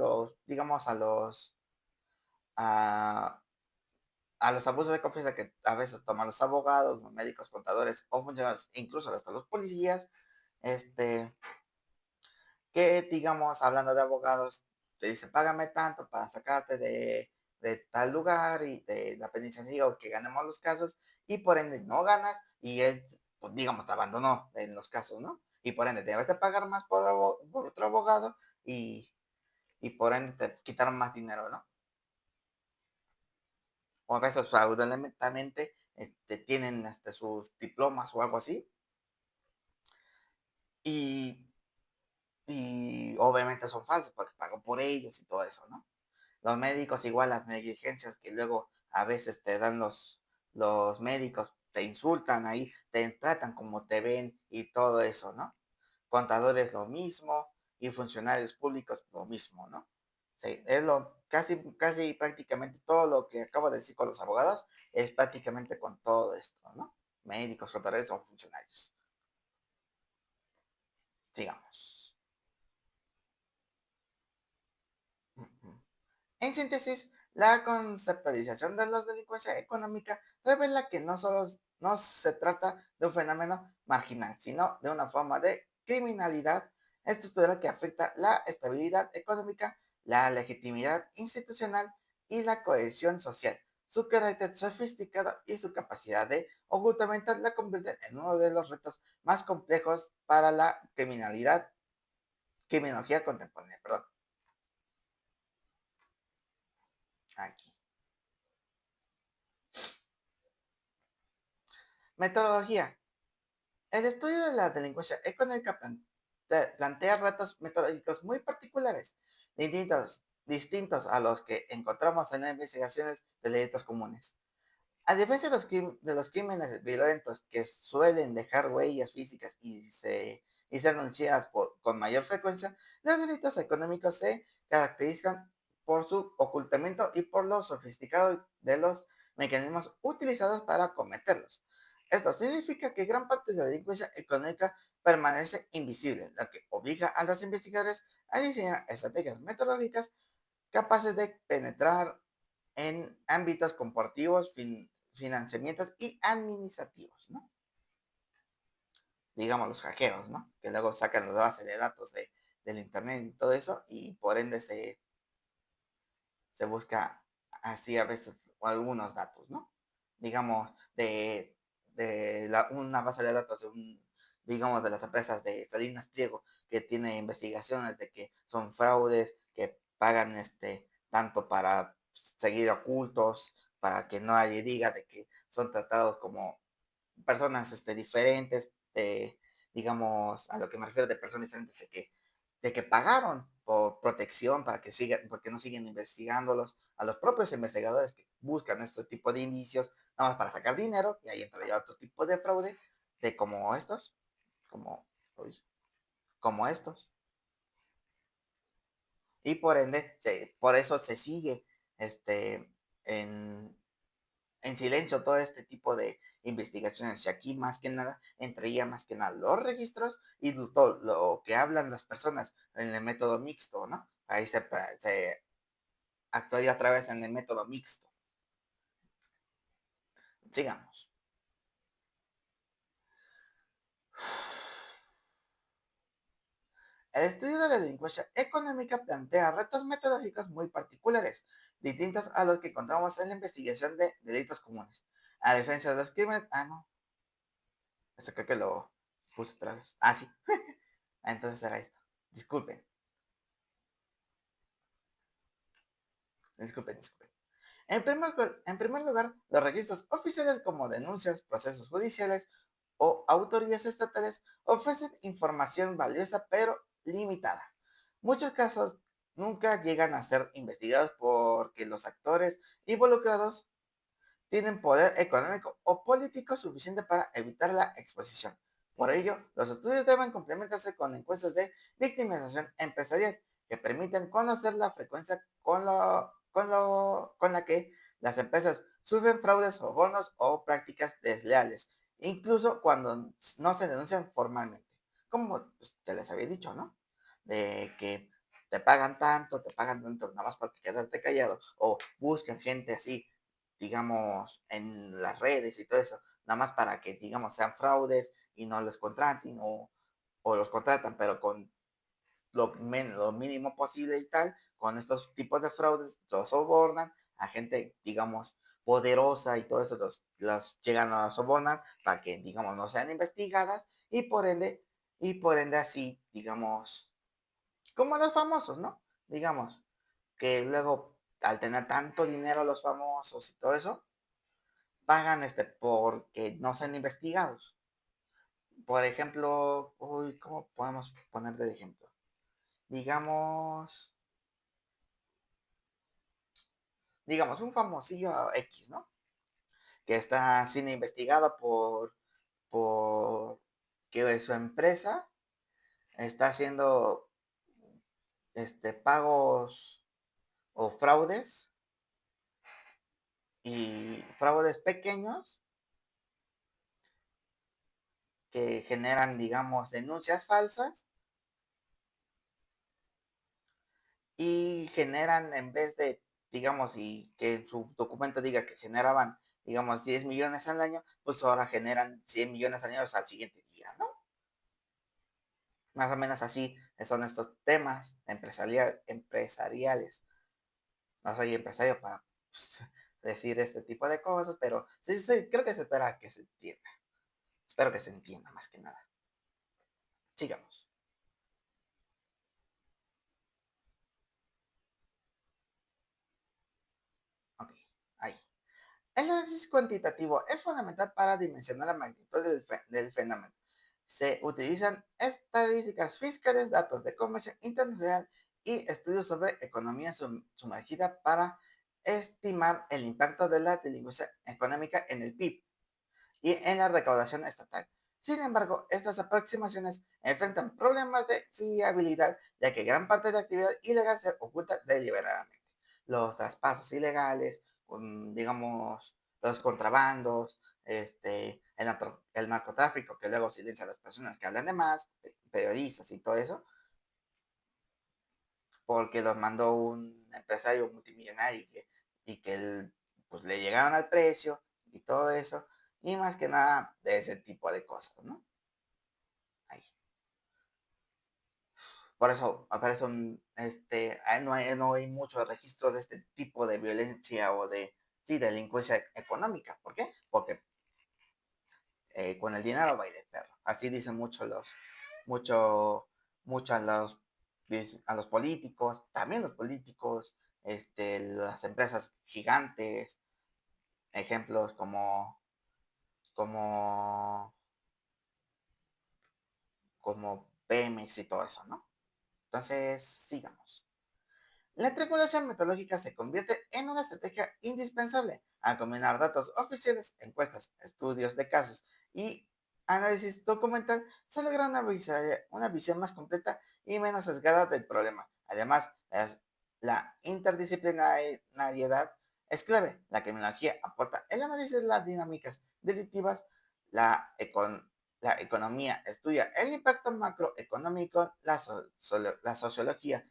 digamos, a, a los abusos de confianza que a veces toman los abogados, los médicos, contadores o funcionarios, incluso hasta los policías, este, que digamos, hablando de abogados, te dicen, págame tanto para sacarte de tal lugar y de la penitenciaría o que ganemos los casos, y por ende no ganas y él, pues, digamos, te abandonó en los casos, ¿no? Y por ende debes de pagar más por otro abogado y por ende te quitaron más dinero, ¿no? O a veces fraudulentamente tienen sus diplomas o algo así y, y obviamente son falsos porque pagó por ellos y todo eso, ¿no? Los médicos igual las negligencias que luego a veces te dan los médicos, te insultan ahí, te tratan como te ven y todo eso, ¿no? Contadores lo mismo y funcionarios públicos lo mismo, ¿no? Sí, casi prácticamente todo lo que acabo de decir con los abogados es prácticamente con todo esto, ¿no? médicos, contadores o funcionarios. Sigamos. En síntesis, la conceptualización de la delincuencia económica revela que no solo no se trata de un fenómeno marginal, sino de una forma de criminalidad estructural que afecta la estabilidad económica, la legitimidad institucional y la cohesión social. Su carácter sofisticado y su capacidad de ocultamiento la convierten en uno de los retos más complejos para la criminología contemporánea. Perdón, aquí. Metodología. El estudio de la delincuencia económica plantea retos metodológicos muy particulares, distintos a los que encontramos en las investigaciones de delitos comunes. A diferencia de los crímenes violentos que suelen dejar huellas físicas y ser denunciadas con mayor frecuencia, los delitos económicos se caracterizan por su ocultamiento y por lo sofisticado de los mecanismos utilizados para cometerlos. Esto significa que gran parte de la delincuencia económica permanece invisible, lo que obliga a los investigadores a diseñar estrategias metodológicas capaces de penetrar en ámbitos corporativos, financiamientos y administrativos, ¿no? Digamos los hackeos, ¿no? Que luego sacan las bases de datos del internet y todo eso, y por ende se busca así a veces algunos datos, ¿no? Digamos, una base de datos digamos, de las empresas de Salinas Pliego, que tiene investigaciones de que son fraudes, que pagan tanto para seguir ocultos, para que nadie diga de que son tratados como personas diferentes, digamos, a lo que me refiero de personas diferentes, de que pagaron por protección para que sigan, porque no siguen investigándolos, a los propios investigadores que buscan este tipo de indicios, nada más para sacar dinero, y ahí entra ya otro tipo de fraude, de como estos, como, uy, como estos, y por ende, por eso se sigue en, en silencio todo este tipo de investigaciones. Y aquí más que nada, entreía más que nada los registros y todo lo que hablan las personas en el método mixto, ¿no? Ahí se actuaría otra vez en el método mixto. Sigamos. El estudio de la delincuencia económica plantea retos metodológicos muy particulares, distintos a los que encontramos en la investigación de delitos comunes. A diferencia de los crímenes... Ah, no. Eso creo que lo puse otra vez. Ah, sí. Entonces era esto. Disculpen, disculpen. En primer lugar, los registros oficiales como denuncias, procesos judiciales o autoridades estatales ofrecen información valiosa pero limitada. Muchos casos nunca llegan a ser investigados porque los actores involucrados tienen poder económico o político suficiente para evitar la exposición. Por ello, los estudios deben complementarse con encuestas de victimización empresarial que permiten conocer la frecuencia con la que las empresas sufren fraudes o bonos o prácticas desleales, incluso cuando no se denuncian formalmente. Como pues, te les había dicho, ¿no? De que te pagan tanto, nada más para quedarte callado, o buscan gente así digamos, en las redes y todo eso, nada más para que, digamos, sean fraudes y no los contraten o los contratan, pero con lo mínimo posible y tal, con estos tipos de fraudes, los sobornan a gente, digamos, poderosa y todo eso, los llegan a sobornar para que, digamos, no sean investigadas y por ende así, digamos, como los famosos, ¿no? Digamos, que luego al tener tanto dinero los famosos y todo eso, pagan porque no sean investigados. Por ejemplo, uy, ¿cómo podemos poner de ejemplo? Digamos, digamos, un famosillo X, ¿no? Que está siendo investigado por que su empresa está haciendo pagos o fraudes y fraudes pequeños que generan, digamos, denuncias falsas y generan en vez de, digamos, y que en su documento diga que generaban, digamos, 10 millones al año, pues ahora generan 100 millones al año al siguiente día, ¿no? Más o menos así son estos temas empresariales. No soy empresario para pues, decir este tipo de cosas, pero sí, sí, creo que se espera que se entienda. Espero que se entienda más que nada. Sigamos. Ok, ahí. El análisis cuantitativo es fundamental para dimensionar la magnitud del fenómeno. Se utilizan estadísticas fiscales, datos de comercio internacional y estudios sobre economía sumergida para estimar el impacto de la delincuencia económica en el PIB y en la recaudación estatal. Sin embargo, estas aproximaciones enfrentan problemas de fiabilidad, ya que gran parte de la actividad ilegal se oculta deliberadamente. Los traspasos ilegales, digamos, los contrabandos, el narcotráfico, que luego silencia a las personas que hablan de más, periodistas y todo eso, porque los mandó un empresario multimillonario y que pues, le llegaron al precio y todo eso, y más que nada de ese tipo de cosas, ¿no? Ahí. Por eso no hay mucho registro de este tipo de violencia o de, sí, delincuencia económica. ¿Por qué? Porque con el dinero va de perro. Así dicen mucho, mucho a los políticos, también los políticos, las empresas gigantes, ejemplos como, como Pemex y todo eso, ¿no? Entonces, sigamos. La triangulación metodológica se convierte en una estrategia indispensable al combinar datos oficiales, encuestas, estudios de casos y análisis documental. Se logra una visión más completa y menos sesgada del problema. Además, la interdisciplinariedad es clave. La criminología aporta el análisis de las dinámicas delictivas, la, econ- la economía estudia el impacto macroeconómico, la sociología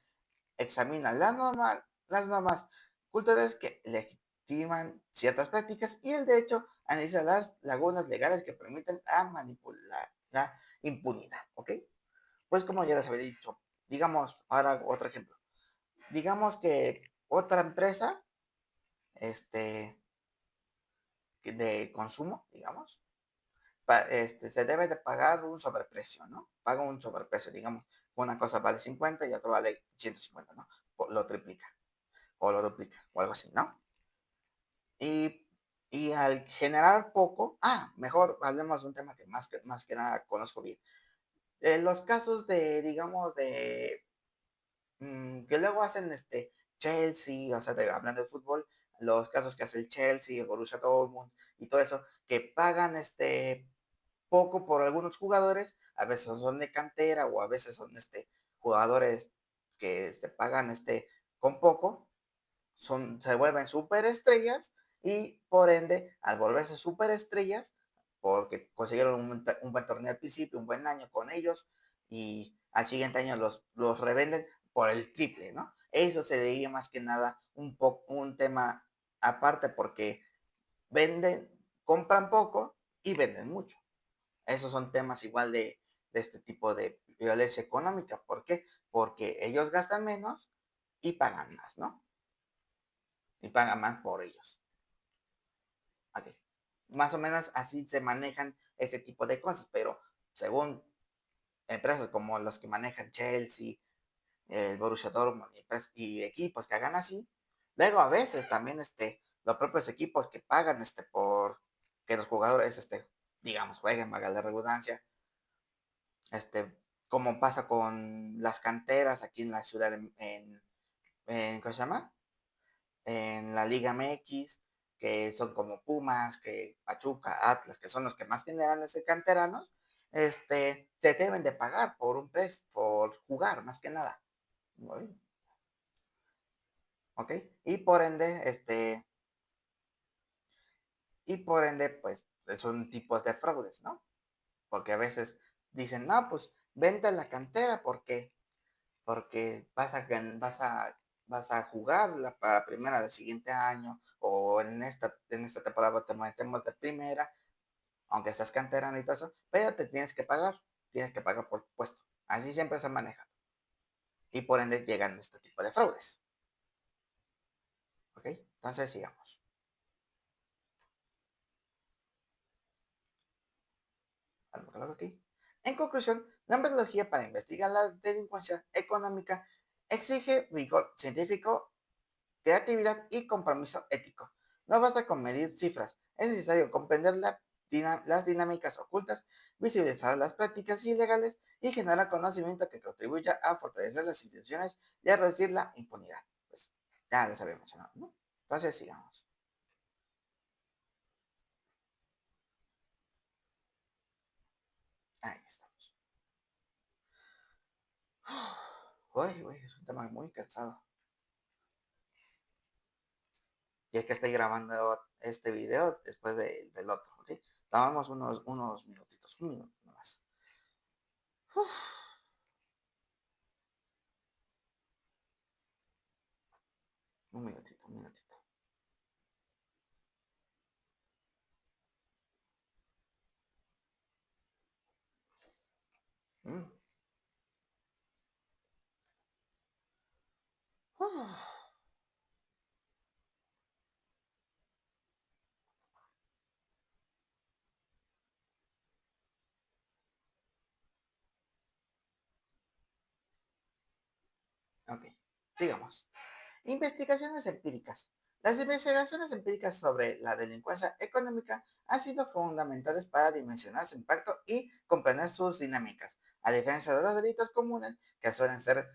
examina las normas culturales que legitiman ciertas prácticas y el derecho analiza las lagunas legales que permiten a manipular la impunidad, ¿ok? Pues como ya les había dicho, digamos, ahora otro ejemplo, digamos que otra empresa, este, de consumo, digamos, se debe de pagar un sobreprecio, ¿no? Paga un sobreprecio, digamos, una cosa vale 50 y otra vale 150, ¿no? Lo triplica o lo duplica o algo así, ¿no? Y, y al generar poco, mejor hablemos de un tema que más que nada conozco bien. Los casos de, digamos, que luego hacen Chelsea, o sea, hablando de fútbol, los casos que hace el Chelsea, el Borussia Dortmund y todo eso, que pagan poco por algunos jugadores, a veces son de cantera o a veces son jugadores que pagan con poco, se vuelven superestrellas y por ende, al volverse superestrellas, porque consiguieron un buen torneo al principio, un buen año con ellos, y al siguiente año los revenden por el triple, ¿no? Eso se debe más que nada un tema aparte porque venden, compran poco y venden mucho. Esos son temas igual de este tipo de violencia económica. ¿Por qué? Porque ellos gastan menos y pagan más, ¿no? Y pagan más por ellos. Ok. Más o menos así se manejan este tipo de cosas, pero según empresas como los que manejan Chelsea, el Borussia Dortmund y equipos que hagan así, luego a veces también los propios equipos que pagan por que los jugadores digamos jueguen, vaga la redundancia, como pasa con las canteras aquí en la ciudad ¿cómo se llama? En la Liga MX, que son como Pumas, que Pachuca, Atlas, que son los que más generan ese canteranos, se deben de pagar por jugar, más que nada. ¿Ok? Y por ende, pues son tipos de fraudes, ¿no? porque a veces dicen, no, pues vente a la cantera porque vas a jugar para primera del siguiente año o en esta temporada te metemos de primera, aunque estás canterano y todo eso, pero te tienes que pagar por puesto. Así siempre se maneja. Y por ende llegan este tipo de fraudes. ¿Ok? Entonces sigamos. Aquí. En conclusión, la metodología para investigar la delincuencia económica exige rigor científico, creatividad y compromiso ético. No basta con medir cifras, es necesario comprender las dinámicas ocultas, visibilizar las prácticas ilegales y generar conocimiento que contribuya a fortalecer las instituciones y a reducir la impunidad. Pues ya les había mencionado, ¿no? Entonces sigamos. Ahí estamos. Uy, uy, es un tema muy cansado. Y es que estoy grabando este video después del otro, ¿ok? Tomamos unos minutitos, un minuto nomás. Uf, un minutito, un minutito. Mm. Uf. Ok, sigamos. Investigaciones empíricas. Las investigaciones empíricas sobre la delincuencia económica han sido fundamentales para dimensionar su impacto y comprender sus dinámicas, a diferencia de los delitos comunes que suelen ser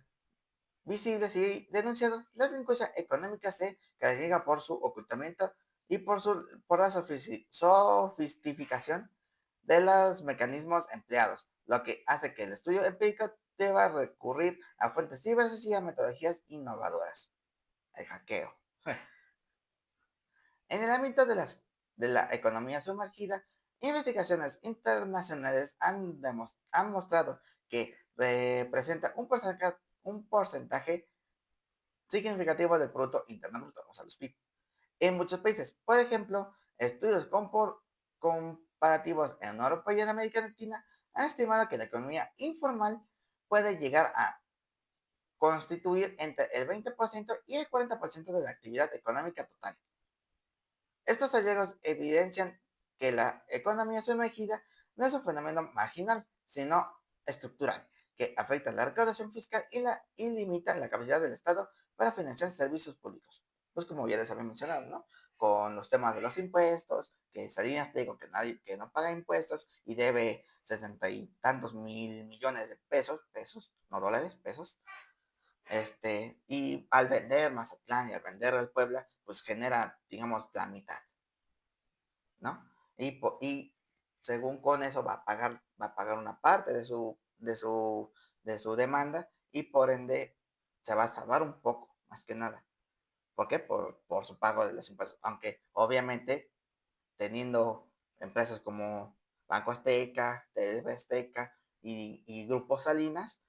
visibles y denunciados. La delincuencia económica se caracteriza por su ocultamiento y por la sofisticación de los mecanismos empleados, lo que hace que el estudio empírico deba recurrir a fuentes diversas y a metodologías innovadoras. El hackeo. En el ámbito de la economía sumergida, investigaciones internacionales han mostrado que representa un porcentaje significativo del Producto Interno Bruto, o sea, los PIB, en muchos países. Por ejemplo, estudios comparativos en Europa y en América Latina han estimado que la economía informal puede llegar a constituir entre el 20% y el 40% de la actividad económica total. Estos hallazgos evidencian que la economía sumergida no es un fenómeno marginal, sino estructural, que afecta la recaudación fiscal y limita la capacidad del Estado para financiar servicios públicos. Pues como ya les había mencionado, ¿no? Con los temas de los impuestos, que Salinas dijo que no paga impuestos y debe 60 y tantos mil millones de pesos, no dólares, pesos. Y al vender Mazatlán y al vender el Puebla, pues genera, digamos, la mitad, ¿no? Y según con eso va a pagar una parte de su demanda y por ende se va a salvar un poco, más que nada. ¿Por qué? Por su pago de los impuestos. Aunque obviamente teniendo empresas como Banco Azteca, TV Azteca y Grupo Salinas,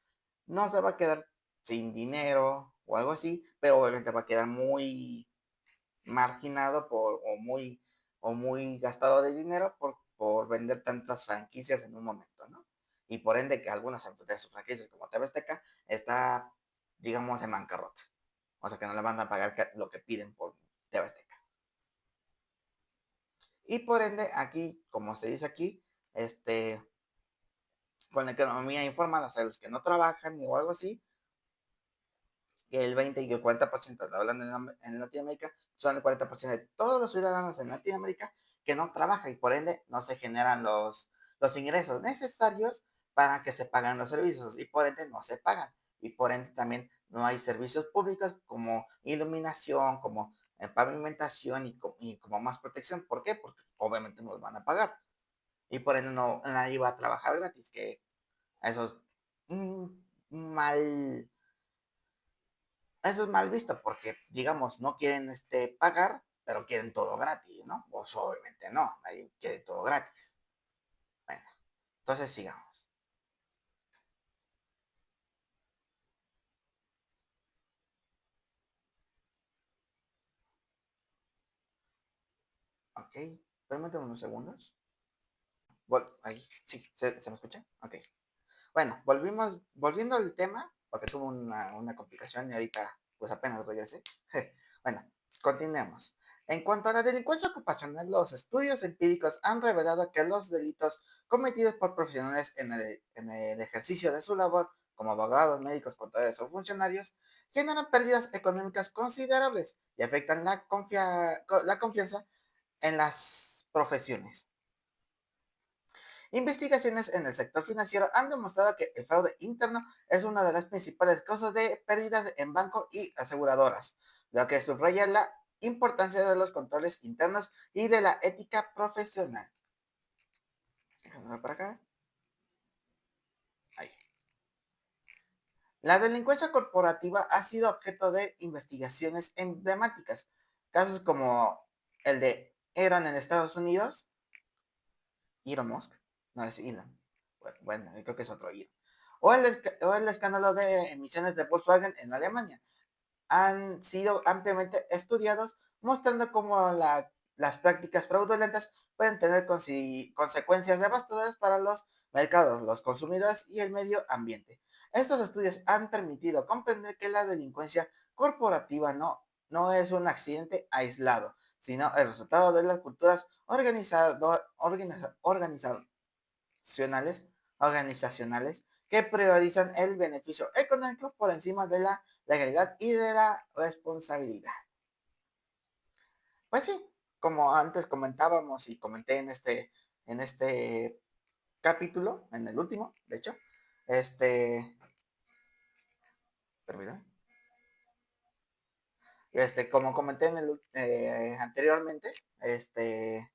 no se va a quedar sin dinero o algo así, pero obviamente va a quedar muy marginado o muy gastado de dinero por vender tantas franquicias en un momento, ¿no? Y por ende que algunas de sus franquicias como TV Azteca está, digamos, en bancarrota. O sea que no le van a pagar lo que piden por TV Azteca. Y por ende aquí, como se dice aquí, con la economía informal, o sea, los que no trabajan o algo así, que el 20 y el 40%, hablando en Latinoamérica, son el 40% de todos los ciudadanos en Latinoamérica que no trabajan y por ende no se generan los ingresos necesarios para que se paguen los servicios y por ende no se pagan. Y por ende también no hay servicios públicos como iluminación, como pavimentación y como más protección. ¿Por qué? Porque obviamente nos van a pagar. Y por ende no, nadie va a trabajar gratis, que eso es mal eso es mal visto porque, digamos, no quieren pagar, pero quieren todo gratis, ¿no? Pues obviamente no, nadie quiere todo gratis. Bueno, Entonces sigamos. Ok, permítame unos segundos. Ahí, sí, ¿se me escucha? Ok. Bueno, volviendo al tema, porque tuvo una complicación y ahorita pues apenas regresé. Bueno, continuemos. En cuanto a la delincuencia ocupacional, los estudios empíricos han revelado que los delitos cometidos por profesionales en el ejercicio de su labor, como abogados, médicos, contadores o funcionarios, generan pérdidas económicas considerables y afectan la confianza en las profesiones. Investigaciones en el sector financiero han demostrado que el fraude interno es una de las principales causas de pérdidas en bancos y aseguradoras, lo que subraya la importancia de los controles internos y de la ética profesional. Déjame ver para acá. Ahí. La delincuencia corporativa ha sido objeto de investigaciones emblemáticas. Casos como el de Enron en Estados Unidos, Elon Musk, no es Elon, bueno, creo que es otro Elon, o el escándalo de emisiones de Volkswagen en Alemania, han sido ampliamente estudiados, mostrando cómo las prácticas fraudulentas pueden tener consecuencias devastadoras para los mercados, los consumidores y el medio ambiente. Estos estudios han permitido comprender que la delincuencia corporativa no es un accidente aislado, sino el resultado de las culturas organizacionales que priorizan el beneficio económico por encima de la legalidad y de la responsabilidad. Pues sí, como antes comentábamos y comenté en este capítulo, en el último, de hecho, permítame, como comenté anteriormente, ¿qué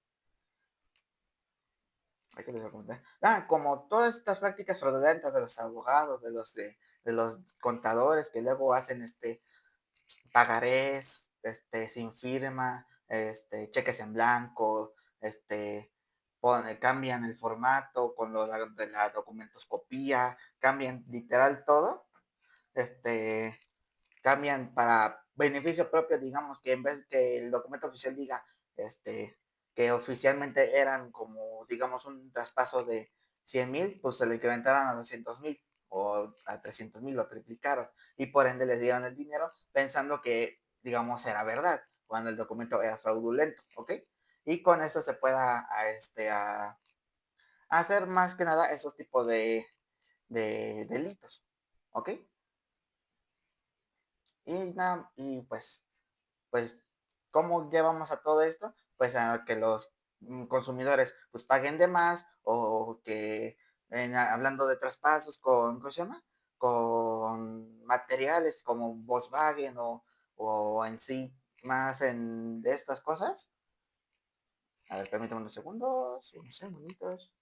les voy a comentar? Como todas estas prácticas fraudulentas de los abogados, de los contadores que luego hacen pagarés, sin firma, cheques en blanco, cambian el formato con lo de la documentoscopía, cambian literal todo, este, cambian para beneficio propio, digamos que en vez que el documento oficial diga, que oficialmente eran como, digamos, un traspaso de 100,000, pues se lo incrementaron a 200,000 o a 300,000, lo triplicaron y por ende les dieron el dinero pensando que, digamos, era verdad, cuando el documento era fraudulento, ¿ok? Y con eso se pueda a hacer más que nada esos tipos de delitos, ¿ok? Y pues, ¿cómo llevamos a todo esto? Pues a que los consumidores pues paguen de más o que hablando de traspasos ¿cómo se llama? Con materiales como Volkswagen o en sí, más de estas cosas. A ver, permítame unos segunditos.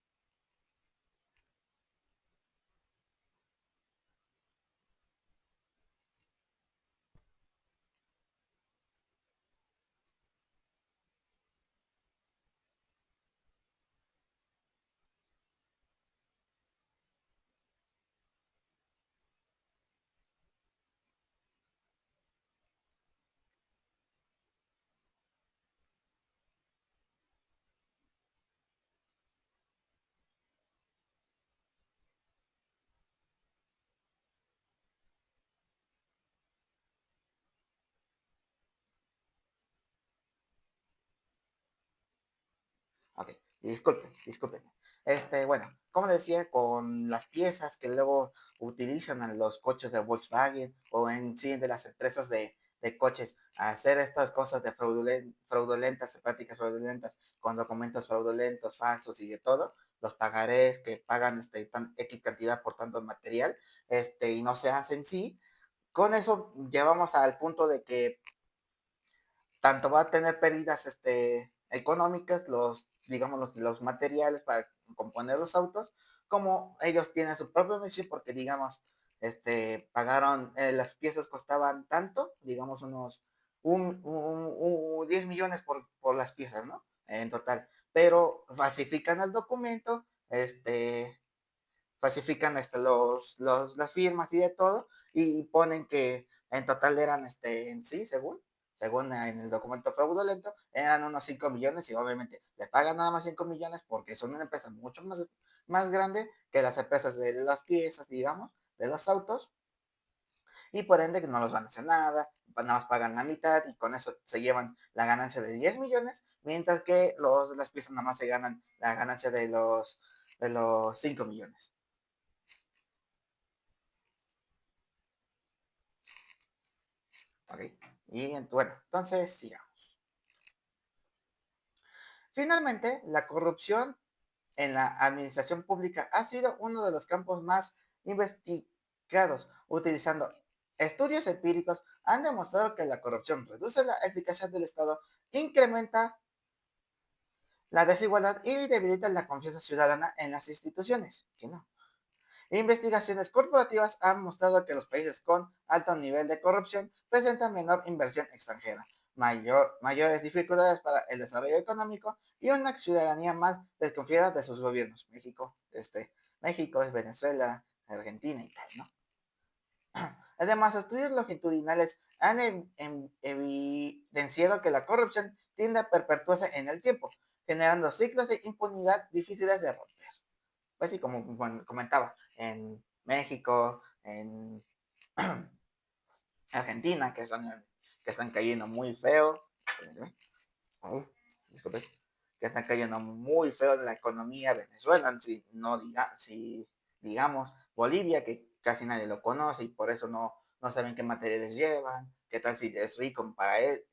Ok, disculpen. Bueno, como decía, con las piezas que luego utilizan en los coches de Volkswagen o en sí de las empresas de coches, a hacer estas cosas de fraudulentas, prácticas fraudulentas, con documentos fraudulentos, falsos y de todo, los pagarés que pagan X cantidad por tanto material, y no se hacen sí, con eso llevamos al punto de que tanto va a tener pérdidas económicas, digamos, los materiales para componer los autos, como ellos tienen su propio precio porque, digamos, pagaron, las piezas costaban tanto, digamos, unos 10 millones por las piezas, ¿no? En total. Pero falsifican el documento, falsifican las firmas y de todo, y ponen que en total eran, en sí, según en el documento fraudulento, eran unos 5 millones y obviamente le pagan nada más 5 millones porque son una empresa mucho más grande que las empresas de las piezas, digamos, de los autos, y por ende no los van a hacer nada, nada más pagan la mitad y con eso se llevan la ganancia de 10 millones, mientras que las piezas nada más se ganan la ganancia de los 5 millones. ¿Ok? Y bueno, entonces sigamos. Finalmente, la corrupción en la administración pública ha sido uno de los campos más investigados. Utilizando estudios empíricos, han demostrado que la corrupción reduce la eficacia del Estado, incrementa la desigualdad y debilita la confianza ciudadana en las instituciones. ¿Qué no? Investigaciones corporativas han mostrado que los países con alto nivel de corrupción presentan menor inversión extranjera, mayores dificultades para el desarrollo económico y una ciudadanía más desconfiada de sus gobiernos. México es Venezuela, Argentina y tal, ¿no? Además, estudios longitudinales han evidenciado que la corrupción tiende a perpetuarse en el tiempo, generando ciclos de impunidad difíciles de romper. Pues sí, como comentaba, en México, en Argentina, que están cayendo muy feo. Oh, disculpe, que están cayendo muy feo de la economía. Venezuela, si, no si digamos Bolivia, que casi nadie lo conoce y por eso no saben qué materiales llevan, qué tal si es rico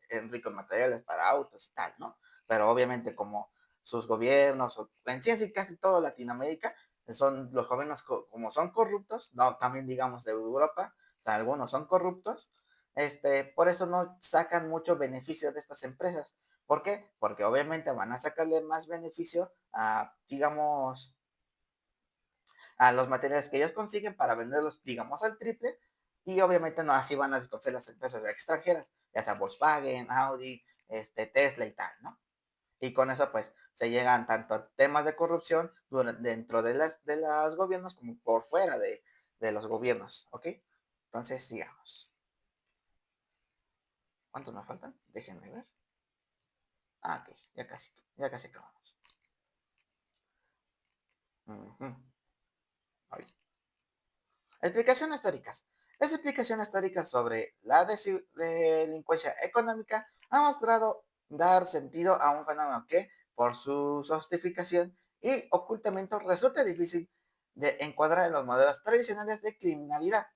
es rico en materiales para autos y tal, ¿no? Pero obviamente como sus gobiernos, o en sí casi toda Latinoamérica, son los gobiernos como son corruptos, no, también digamos de Europa, o sea, algunos son corruptos, por eso no sacan mucho beneficio de estas empresas. ¿Por qué? Porque obviamente van a sacarle más beneficio a, digamos, a los materiales que ellos consiguen para venderlos, digamos, al triple. Y obviamente no así van a desconfiar las empresas extranjeras, ya sea Volkswagen, Audi, Tesla y tal, ¿no? Y con eso, pues, se llegan tanto a temas de corrupción dentro de los gobiernos como por fuera de los gobiernos, ¿ok? Entonces, sigamos. ¿Cuántos me faltan? Déjenme ver. Ah, ok, ya casi acabamos. Ujú. Ahí. Explicaciones históricas. Esta explicación histórica sobre la delincuencia económica ha mostrado dar sentido a un fenómeno que, por su justificación y ocultamiento, resulta difícil de encuadrar en los modelos tradicionales de criminalidad.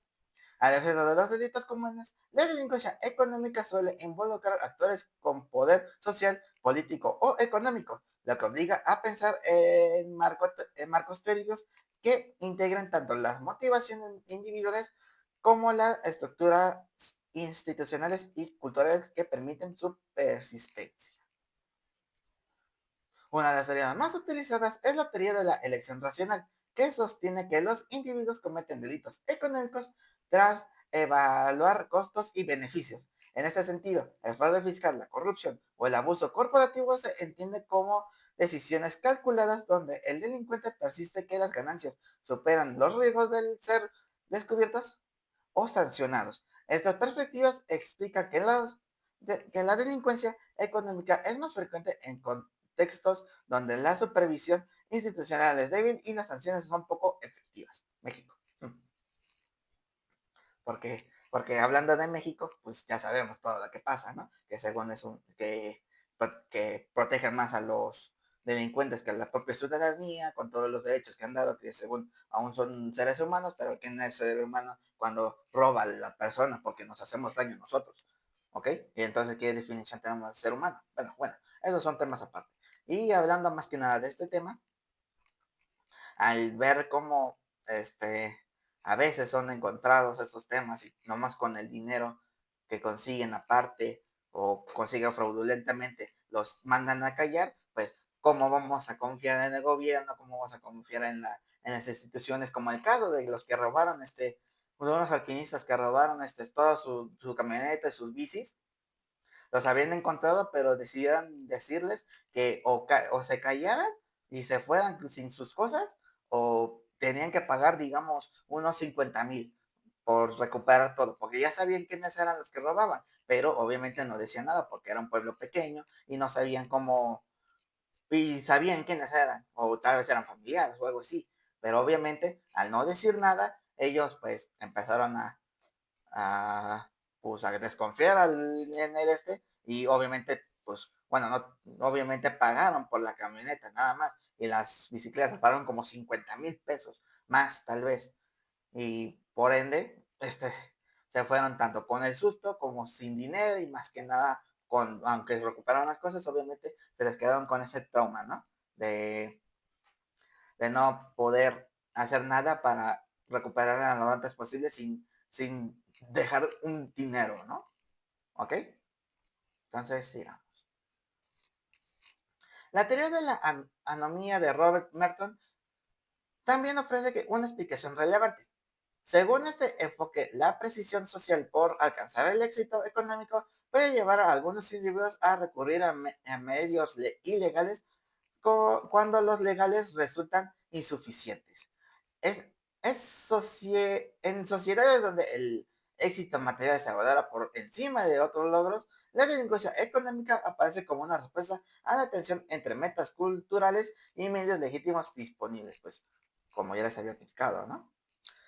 Al efecto de los delitos comunes, la delincuencia económica suele involucrar actores con poder social, político o económico, lo que obliga a pensar en marcos teóricos que integran tanto las motivaciones individuales como las estructuras institucionales y culturales que permiten su persistencia. Una de las teorías más utilizadas es la teoría de la elección racional, que sostiene que los individuos cometen delitos económicos tras evaluar costos y beneficios. En este sentido, el fraude fiscal, la corrupción o el abuso corporativo se entiende como decisiones calculadas donde el delincuente persiste que las ganancias superan los riesgos de ser descubiertos o sancionados. Estas perspectivas explican que la delincuencia económica es más frecuente en contextos donde la supervisión institucional es débil y las sanciones son poco efectivas. México. Porque hablando de México, pues ya sabemos todo lo que pasa, ¿no? Que según es que protegen más a los delincuentes que a la propia ciudadanía, con todos los derechos que han dado, que según aún son seres humanos, pero que no es ser humano cuando roba a la persona porque nos hacemos daño nosotros, ¿ok? Y entonces, ¿qué definición tenemos de ser humano? Bueno, esos son temas aparte. Y hablando más que nada de este tema, al ver cómo a veces son encontrados estos temas y nomás con el dinero que consiguen aparte o consiguen fraudulentamente los mandan a callar, pues cómo vamos a confiar en el gobierno, cómo vamos a confiar en las instituciones, como el caso de los que robaron unos alpinistas que robaron toda su camioneta y sus bicis, los habían encontrado, pero decidieron decirles que o se callaran y se fueran sin sus cosas o tenían que pagar, digamos, unos 50,000 por recuperar todo, porque ya sabían quiénes eran los que robaban, pero obviamente no decían nada porque era un pueblo pequeño y no sabían cómo, y sabían quiénes eran, o tal vez eran familiares o algo así, pero obviamente al no decir nada, ellos pues empezaron a, pues, a desconfiar en el y obviamente, pues, bueno, no, obviamente pagaron por la camioneta nada más y las bicicletas pagaron como 50,000 pesos más tal vez y por ende, se fueron tanto con el susto como sin dinero y más que nada, aunque recuperaron las cosas, obviamente se les quedaron con ese trauma, ¿no? De, de no poder hacer nada para recuperar lo antes posible sin dejar un dinero, ¿no? ¿Ok? Entonces, sigamos. La teoría de la anomía de Robert Merton también ofrece una explicación relevante. Según este enfoque, la precisión social por alcanzar el éxito económico puede llevar a algunos individuos a recurrir a medios ilegales cuando los legales resultan insuficientes. Es, en sociedades donde el éxito material se valora por encima de otros logros, la delincuencia económica aparece como una respuesta a la tensión entre metas culturales y medios legítimos disponibles, pues como ya les había explicado, ¿no?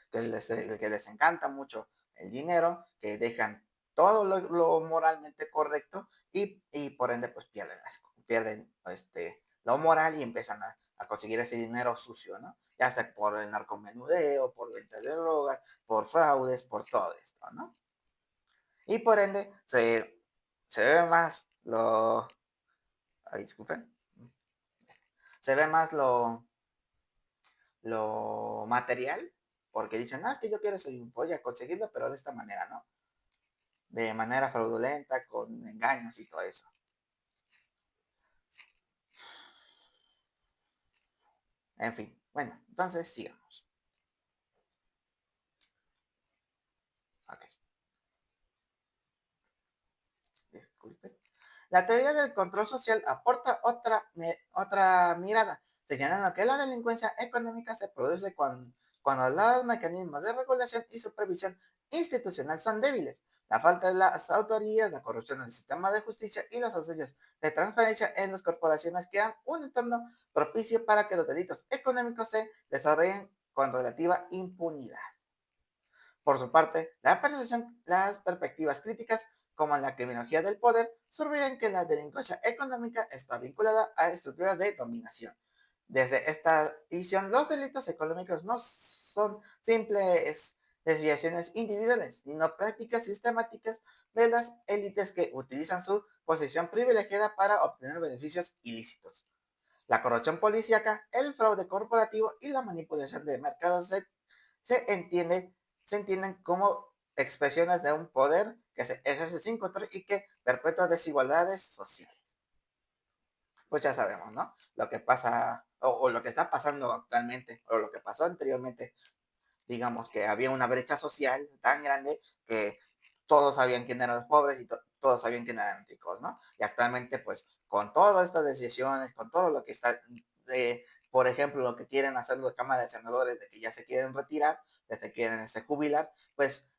Que les encanta mucho el dinero, que dejan todo lo moralmente correcto y por ende pues pierden lo moral y empiezan a conseguir ese dinero sucio, ¿no? Ya sea por el narcomenudeo, por ventas de drogas, por fraudes, por todo esto, ¿no? Y por ende se ve más ay, disculpen, se ve más lo material, porque dicen, no, es que yo quiero ser un voy a conseguirlo, pero de esta manera, ¿no? De manera fraudulenta, con engaños y todo eso. En fin, bueno, entonces sigamos. Ok, disculpe. La teoría del control social aporta otra mirada, señalando que la delincuencia económica se produce cuando los mecanismos de regulación y supervisión institucional son débiles. La falta de las autoridades, la corrupción en el sistema de justicia y los ausencias de transparencia en las corporaciones crean un entorno propicio para que los delitos económicos se desarrollen con relativa impunidad. Por su parte, las perspectivas críticas, como la criminología del poder, subrayan que la delincuencia económica está vinculada a estructuras de dominación. Desde esta visión, los delitos económicos no son simples desviaciones individuales, sino prácticas sistemáticas de las élites que utilizan su posición privilegiada para obtener beneficios ilícitos. La corrupción policíaca, el fraude corporativo y la manipulación de mercados se, entiende, se entienden como expresiones de un poder que se ejerce sin control y que perpetúa desigualdades sociales. Pues ya sabemos, ¿no? Lo que pasa o lo que está pasando actualmente o lo que pasó anteriormente, digamos que había una brecha social tan grande que todos sabían quién eran los pobres y todos sabían quién eran ricos, ¿no? Y actualmente, pues, con todas estas decisiones, con todo lo que está, por ejemplo, lo que quieren hacer la Cámara de Senadores, de que ya se quieren retirar, de que quieren jubilar, pues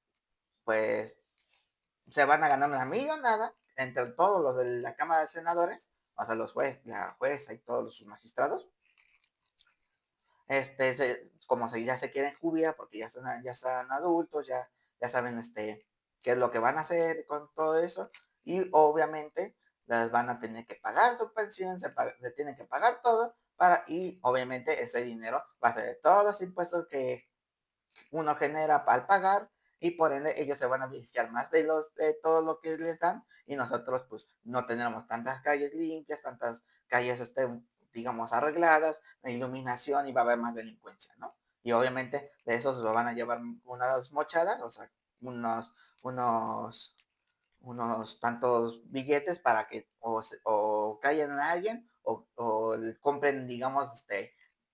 se van a ganar una millonada entre todos los de la Cámara de Senadores, o sea, los jueces, la jueza y todos sus magistrados, como ya se quieren jubilar porque ya están adultos, ya saben qué es lo que van a hacer con todo eso y obviamente les van a tener que pagar su pensión, se tienen que pagar todo y obviamente ese dinero va a ser de todos los impuestos que uno genera al pagar y por ende ellos se van a beneficiar más de todo lo que les dan y nosotros pues no tendremos tantas calles limpias, tantas calles digamos arregladas, la iluminación y va a haber más delincuencia, ¿no? Y obviamente de esos lo van a llevar unas mochadas, o sea, unos, unos, unos tantos billetes para que o callen a alguien o compren, digamos,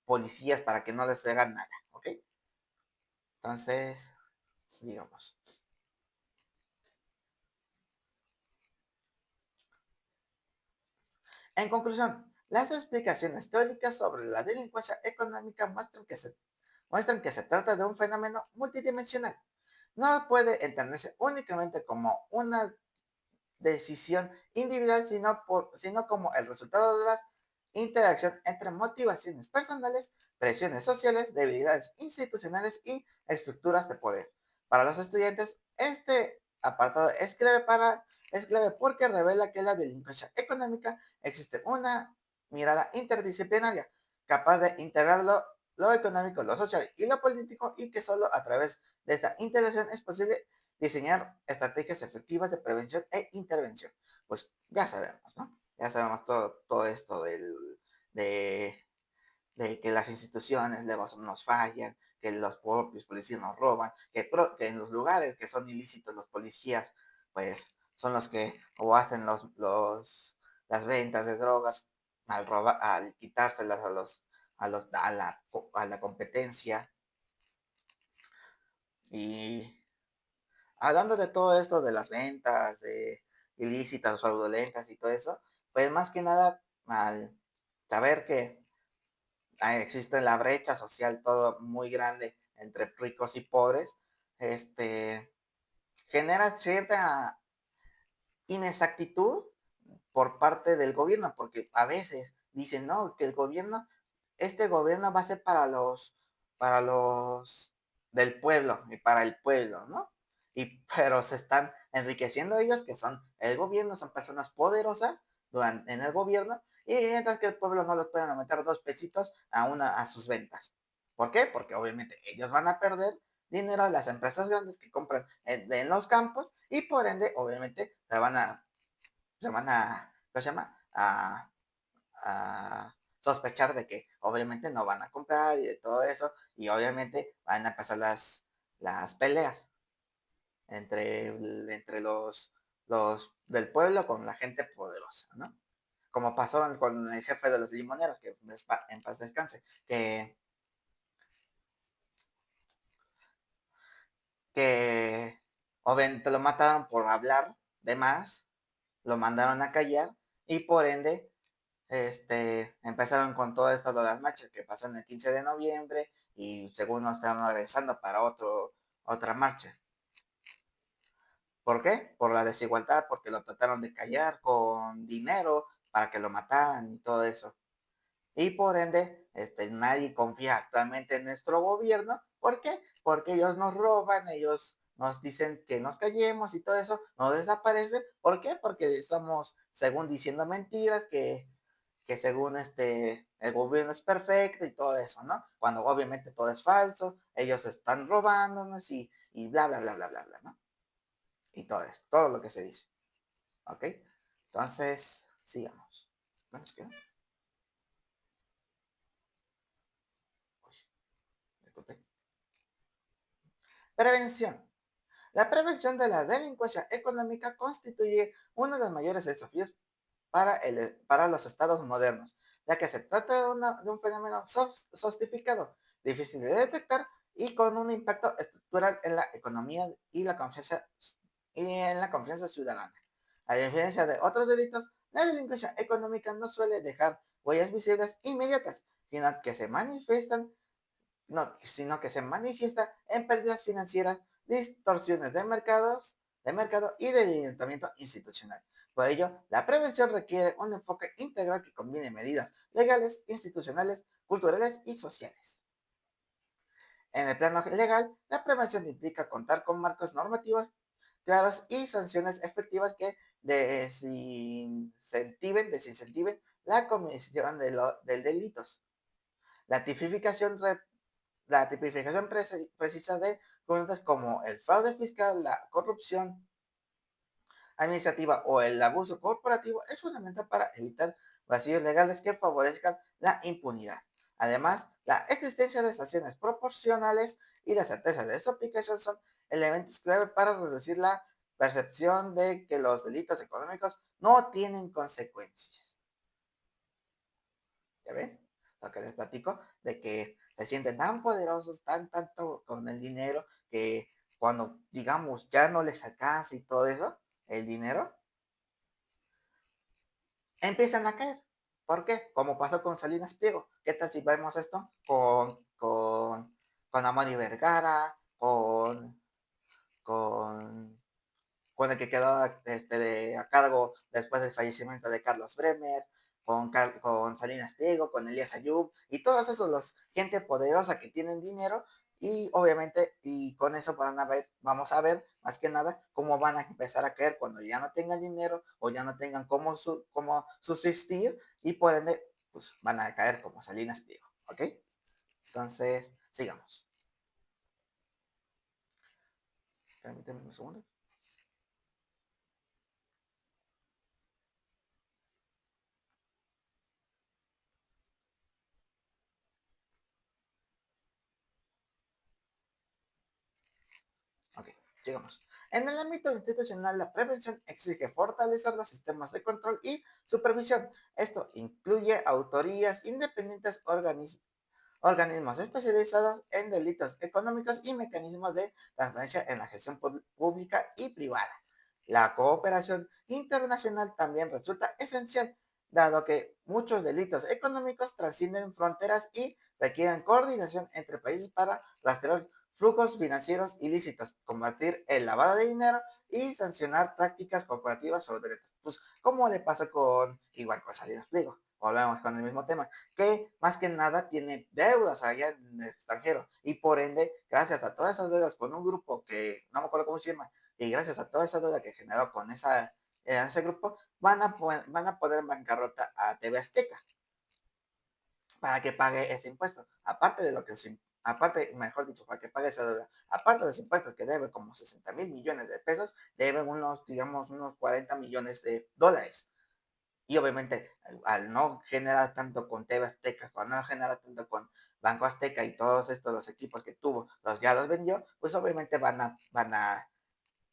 policías para que no les hagan nada, ¿ok? Entonces, digamos. En conclusión, Las explicaciones teóricas sobre la delincuencia económica muestran que se trata de un fenómeno multidimensional. No puede entenderse únicamente como una decisión individual, sino como el resultado de la interacción entre motivaciones personales, presiones sociales, debilidades institucionales y estructuras de poder. Para los estudiantes, este apartado es clave porque revela que la delincuencia económica existe una mirada interdisciplinaria, capaz de integrar lo económico, lo social y lo político, y que solo a través de esta integración es posible diseñar estrategias efectivas de prevención e intervención. Pues ya sabemos, ¿no? Ya sabemos todo esto de, de que las instituciones luego nos fallan, que los propios policías nos roban, que en los lugares que son ilícitos los policías, pues son los que o hacen las ventas de drogas al quitárselas a la competencia. Y hablando de todo esto de las ventas, de ilícitas, fraudulentas y todo eso, pues más que nada al saber que existe la brecha social todo muy grande entre ricos y pobres, este, genera cierta inexactitud por parte del gobierno, porque a veces dicen, no, que este gobierno va a ser para los del pueblo y para el pueblo, ¿no? Pero se están enriqueciendo ellos, que son el gobierno, son personas poderosas en el gobierno, y mientras que el pueblo no les pueden aumentar 2 pesitos a sus ventas. ¿Por qué? Porque obviamente ellos van a perder dinero a las empresas grandes que compran en los campos, y por ende, obviamente, ¿cómo se llama? A sospechar de que obviamente no van a comprar y de todo eso, y obviamente van a pasar las peleas entre los del pueblo con la gente poderosa, ¿no? Como pasó con el jefe de los limoneros, que en paz descanse, que obviamente lo mataron por hablar de más, lo mandaron a callar, y por ende empezaron con todo esto de las marchas que pasó en el 15 de noviembre, y según nos están organizando para otra marcha. ¿Por qué? Por la desigualdad, porque lo trataron de callar con dinero para que lo mataran y todo eso. Y por ende, nadie confía actualmente en nuestro gobierno. ¿Por qué? Porque ellos nos roban, ellos nos dicen que nos callemos y todo eso, nos desaparecen. ¿Por qué? Porque estamos, según diciendo mentiras, que según el gobierno es perfecto y todo eso, ¿no? Cuando obviamente todo es falso, ellos están robándonos y bla, bla, bla, bla, bla, bla, ¿no? Y todo eso, todo lo que se dice, ¿ok? Entonces, sigamos. ¿Cuántos quedan? Uy, disculpe. Prevención. La prevención de la delincuencia económica constituye uno de los mayores desafíos para los estados modernos, ya que se trata de un fenómeno sofisticado, difícil de detectar y con un impacto estructural en la economía y en la confianza ciudadana. A diferencia de otros delitos, la delincuencia económica no suele dejar huellas visibles inmediatas, sino que se manifiestan no, sino que se manifiesta en pérdidas financieras, distorsiones de mercado y debilitamiento institucional. Por ello, la prevención requiere un enfoque integral que combine medidas legales, institucionales, culturales y sociales. En el plano legal, la prevención implica contar con marcos normativos claros y sanciones efectivas que desincentiven la comisión del delitos. La tipificación precisa de conductas como el fraude fiscal, la corrupción administrativa o el abuso corporativo es fundamental para evitar vacíos legales que favorezcan la impunidad. Además, la existencia de sanciones proporcionales y la certeza de su aplicación son elementos clave para reducir la percepción de que los delitos económicos no tienen consecuencias. ¿Ya ven? Lo que les platico, de que se sienten tan poderosos, tanto con el dinero, que cuando, digamos, ya no les alcanza y todo eso, el dinero, empiezan a caer. ¿Por qué? Como pasó con Salinas Pliego. ¿Qué tal si vemos esto con Amoni Vergara, con con el que quedó a cargo después del fallecimiento de Carlos Bremer, con Salinas Pliego, con Elías Ayub, y todos esos, los gente poderosa que tienen dinero, y obviamente, y con eso vamos a ver más que nada cómo van a empezar a caer cuando ya no tengan dinero o ya no tengan cómo subsistir, y por ende, pues van a caer como Salinas Pliego, ¿ok? Entonces, sigamos. Permíteme un segundo. Ok, sigamos. En el ámbito institucional, la prevención exige fortalecer los sistemas de control y supervisión. Esto incluye autorías independientes, organismos especializados en delitos económicos y mecanismos de transparencia en la gestión pública y privada. La cooperación internacional también resulta esencial, dado que muchos delitos económicos trascienden fronteras y requieren coordinación entre países para rastrear flujos financieros ilícitos, combatir el lavado de dinero y sancionar prácticas corporativas fraudulentas. Pues, ¿cómo le pasó igual con Salinas Pliego? Volvemos con el mismo tema, que más que nada tiene deudas allá en el extranjero, y por ende, gracias a todas esas deudas con un grupo que no me acuerdo cómo se llama, y gracias a toda esa deuda que generó con ese grupo, van a poder bancarrota a TV Azteca para que pague ese impuesto. Aparte de lo que aparte, mejor dicho, para que pague esa deuda, aparte de los impuestos que debe como 60,000 millones de pesos, debe unos, digamos, unos 40 millones de dólares. Y obviamente, al no generar tanto con TV Azteca, cuando no genera tanto con Banco Azteca y todos estos los equipos que tuvo, ya los vendió, pues obviamente va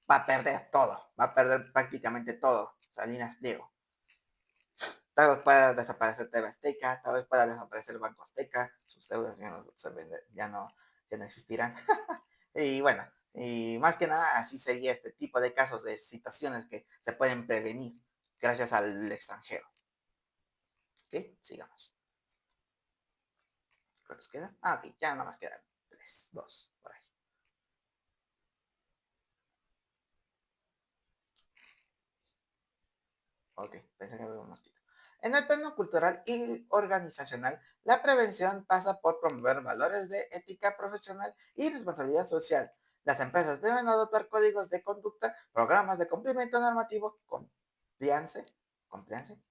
a perder todo, va a perder prácticamente todo Salinas Pliego. Tal vez pueda desaparecer TV Azteca, tal vez pueda desaparecer Banco Azteca, sus deudas ya no existirán. Y bueno, y más que nada así sería este tipo de casos, de situaciones que se pueden prevenir gracias al extranjero. ¿Ok? Sigamos. ¿Cuántos quedan? Ah, ok, ya nada más quedan 3, 2, por ahí. Ok, pensé que había un mosquito. En el plano cultural y organizacional, la prevención pasa por promover valores de ética profesional y responsabilidad social. Las empresas deben adoptar códigos de conducta, programas de cumplimiento normativo, compliance, compliance,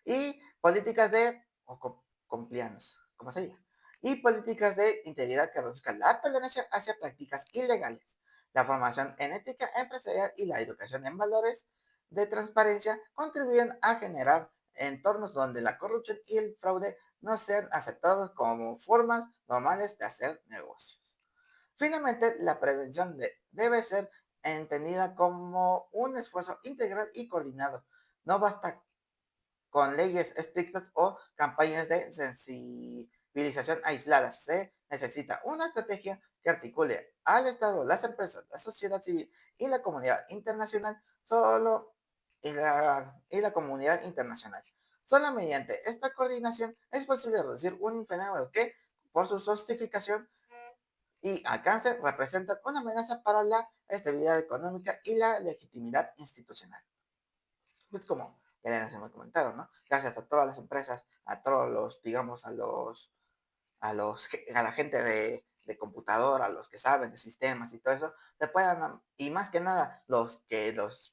y políticas de compliance, ¿cómo se llama? Y políticas de integridad que reduzcan la tolerancia hacia prácticas ilegales. La formación en ética empresarial y la educación en valores de transparencia contribuyen a generar entornos donde la corrupción y el fraude no sean aceptados como formas normales de hacer negocios. Finalmente, la prevención debe ser entendida como un esfuerzo integral y coordinado. No basta con leyes estrictas o campañas de sensibilización aisladas. Se necesita una estrategia que articule al Estado, las empresas, la sociedad civil y la comunidad internacional, y la comunidad internacional. Solo mediante esta coordinación es posible reducir un fenómeno que, por su justificación y alcance, representa una amenaza para la estabilidad económica y la legitimidad institucional. Pues como ya les hemos comentado, ¿no? Gracias a todas las empresas, a todos los, digamos, a la gente de computadora, a los que saben de sistemas y todo eso, se puedan, y más que nada, los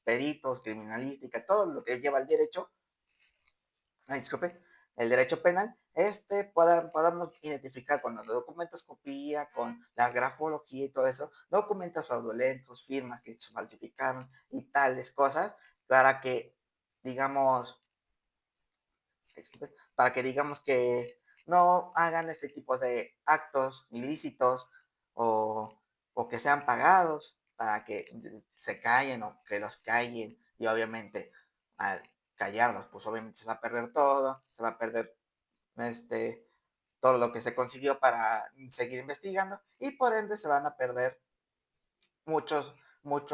peritos, criminalística, todo lo que lleva el derecho, disculpe, el derecho penal, podamos identificar con los documentos copia, con la grafología y todo eso, documentos fraudulentos, firmas que se falsificaron y tales cosas, para que, digamos, para que digamos que no hagan este tipo de actos ilícitos, o, o que sean pagados para que se callen o que los callen, y obviamente al callarlos pues obviamente se va a perder todo, se va a perder este, todo lo que se consiguió para seguir investigando, y por ende se van a perder mucho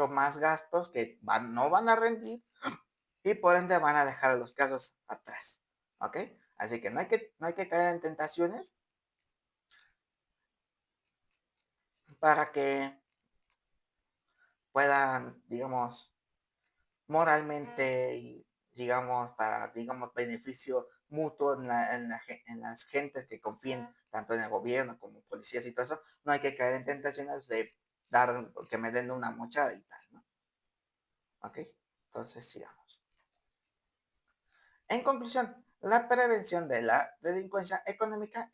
más gastos que no van a rendir, y por ende van a dejar los casos atrás. ¿Ok? Así que no hay que caer en tentaciones para que puedan, digamos, moralmente y, digamos, para, digamos, beneficio mutuo en las gentes que confíen tanto en el gobierno como policías y todo eso, no hay que caer en tentaciones de dar, que me den una mochada y tal, ¿no? ¿Ok? Entonces, sigamos. En conclusión, la prevención de la delincuencia económica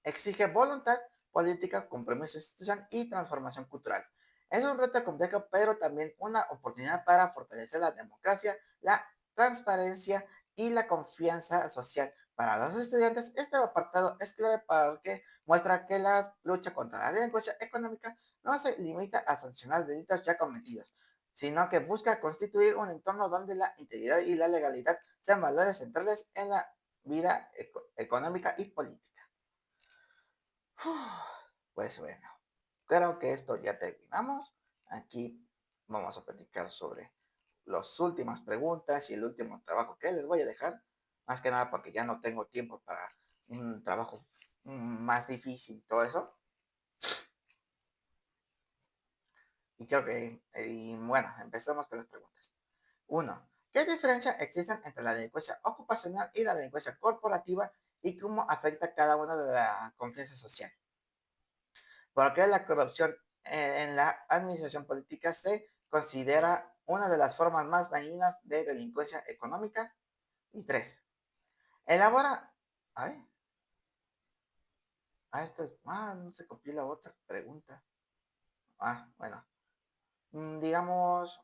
exige voluntad política, compromiso institucional y transformación cultural. Es un reto complejo, pero también una oportunidad para fortalecer la democracia, la transparencia y la confianza social. Para los estudiantes, este apartado es clave porque muestra que la lucha contra la delincuencia económica no se limita a sancionar delitos ya cometidos, sino que busca constituir un entorno donde la integridad y la legalidad sean valores centrales en la vida económica y política. Pues bueno, creo que esto ya terminamos. Aquí vamos a platicar sobre las últimas preguntas y el último trabajo que les voy a dejar. Más que nada porque ya no tengo tiempo para un trabajo más difícil y todo eso. Y creo que, y bueno, empezamos con las preguntas. Uno, ¿qué diferencia existen entre la delincuencia ocupacional y la delincuencia corporativa y cómo afecta cada una de la confianza social? ¿Por qué la corrupción en la administración política se considera una de las formas más dañinas de delincuencia económica? Y tres, elabora... Ay, no se copió la otra pregunta. Bueno. Digamos,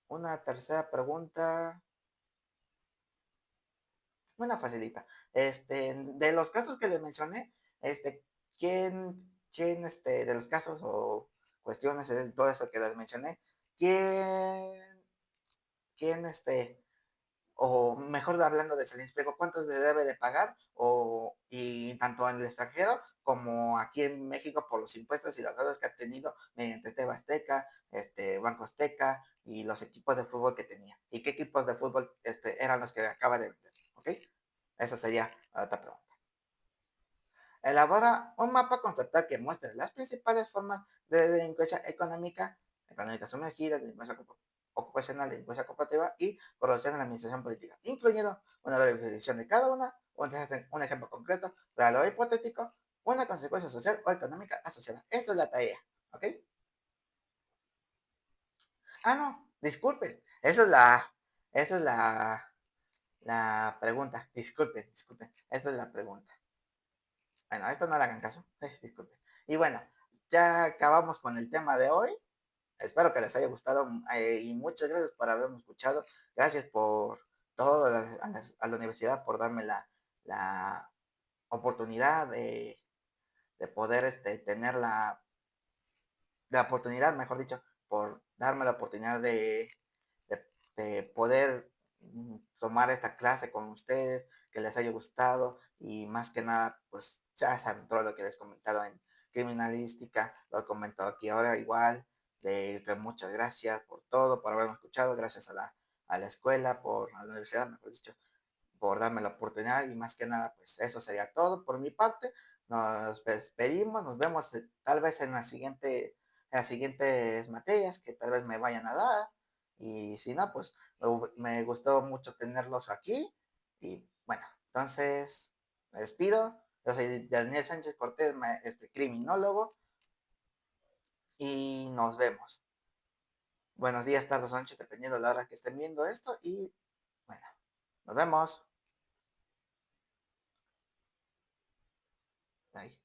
una tercera pregunta. Una facilita. De los casos que les mencioné, de los casos o cuestiones, de todo eso que les mencioné, quién, o mejor hablando de Salinas Pliego, cuánto se debe de pagar, y tanto en el extranjero como aquí en México por los impuestos y las deudas que ha tenido mediante TV Azteca, Banco Azteca y los equipos de fútbol que tenía. ¿Y qué equipos de fútbol eran los que acaba de vender? ¿Ok? Esa sería la otra pregunta. Elabora un mapa conceptual que muestre las principales formas de delincuencia económica sumergida, delincuencia ocupacional, delincuencia cooperativa y corrupción en la administración política, incluyendo una breve definición de cada una, un ejemplo concreto, real o hipotético, una consecuencia social o económica asociada. Esa es la tarea, ¿ok? No, disculpen, esa es la pregunta, disculpen, esa es la pregunta. Bueno, esto no le hagan caso, disculpen. Y bueno, ya acabamos con el tema de hoy. Espero que les haya gustado y muchas gracias por haberme escuchado. Gracias por todo a la universidad por darme la oportunidad de poder tener la oportunidad, mejor dicho, por darme la oportunidad de poder tomar esta clase con ustedes, que les haya gustado y más que nada, pues ya saben todo lo que les he comentado en criminalística, lo he comentado aquí ahora igual, de que muchas gracias por todo, por haberme escuchado, gracias a la escuela, a la universidad, mejor dicho, por darme la oportunidad y más que nada, pues eso sería todo por mi parte. Nos despedimos, nos vemos tal vez en las siguientes materias que tal vez me vayan a dar y si no, pues me gustó mucho tenerlos aquí y bueno, entonces me despido. Yo soy Daniel Sánchez Cortés, criminólogo y nos vemos. Buenos días, tardes, noches, dependiendo de la hora que estén viendo esto y bueno, nos vemos. Bye.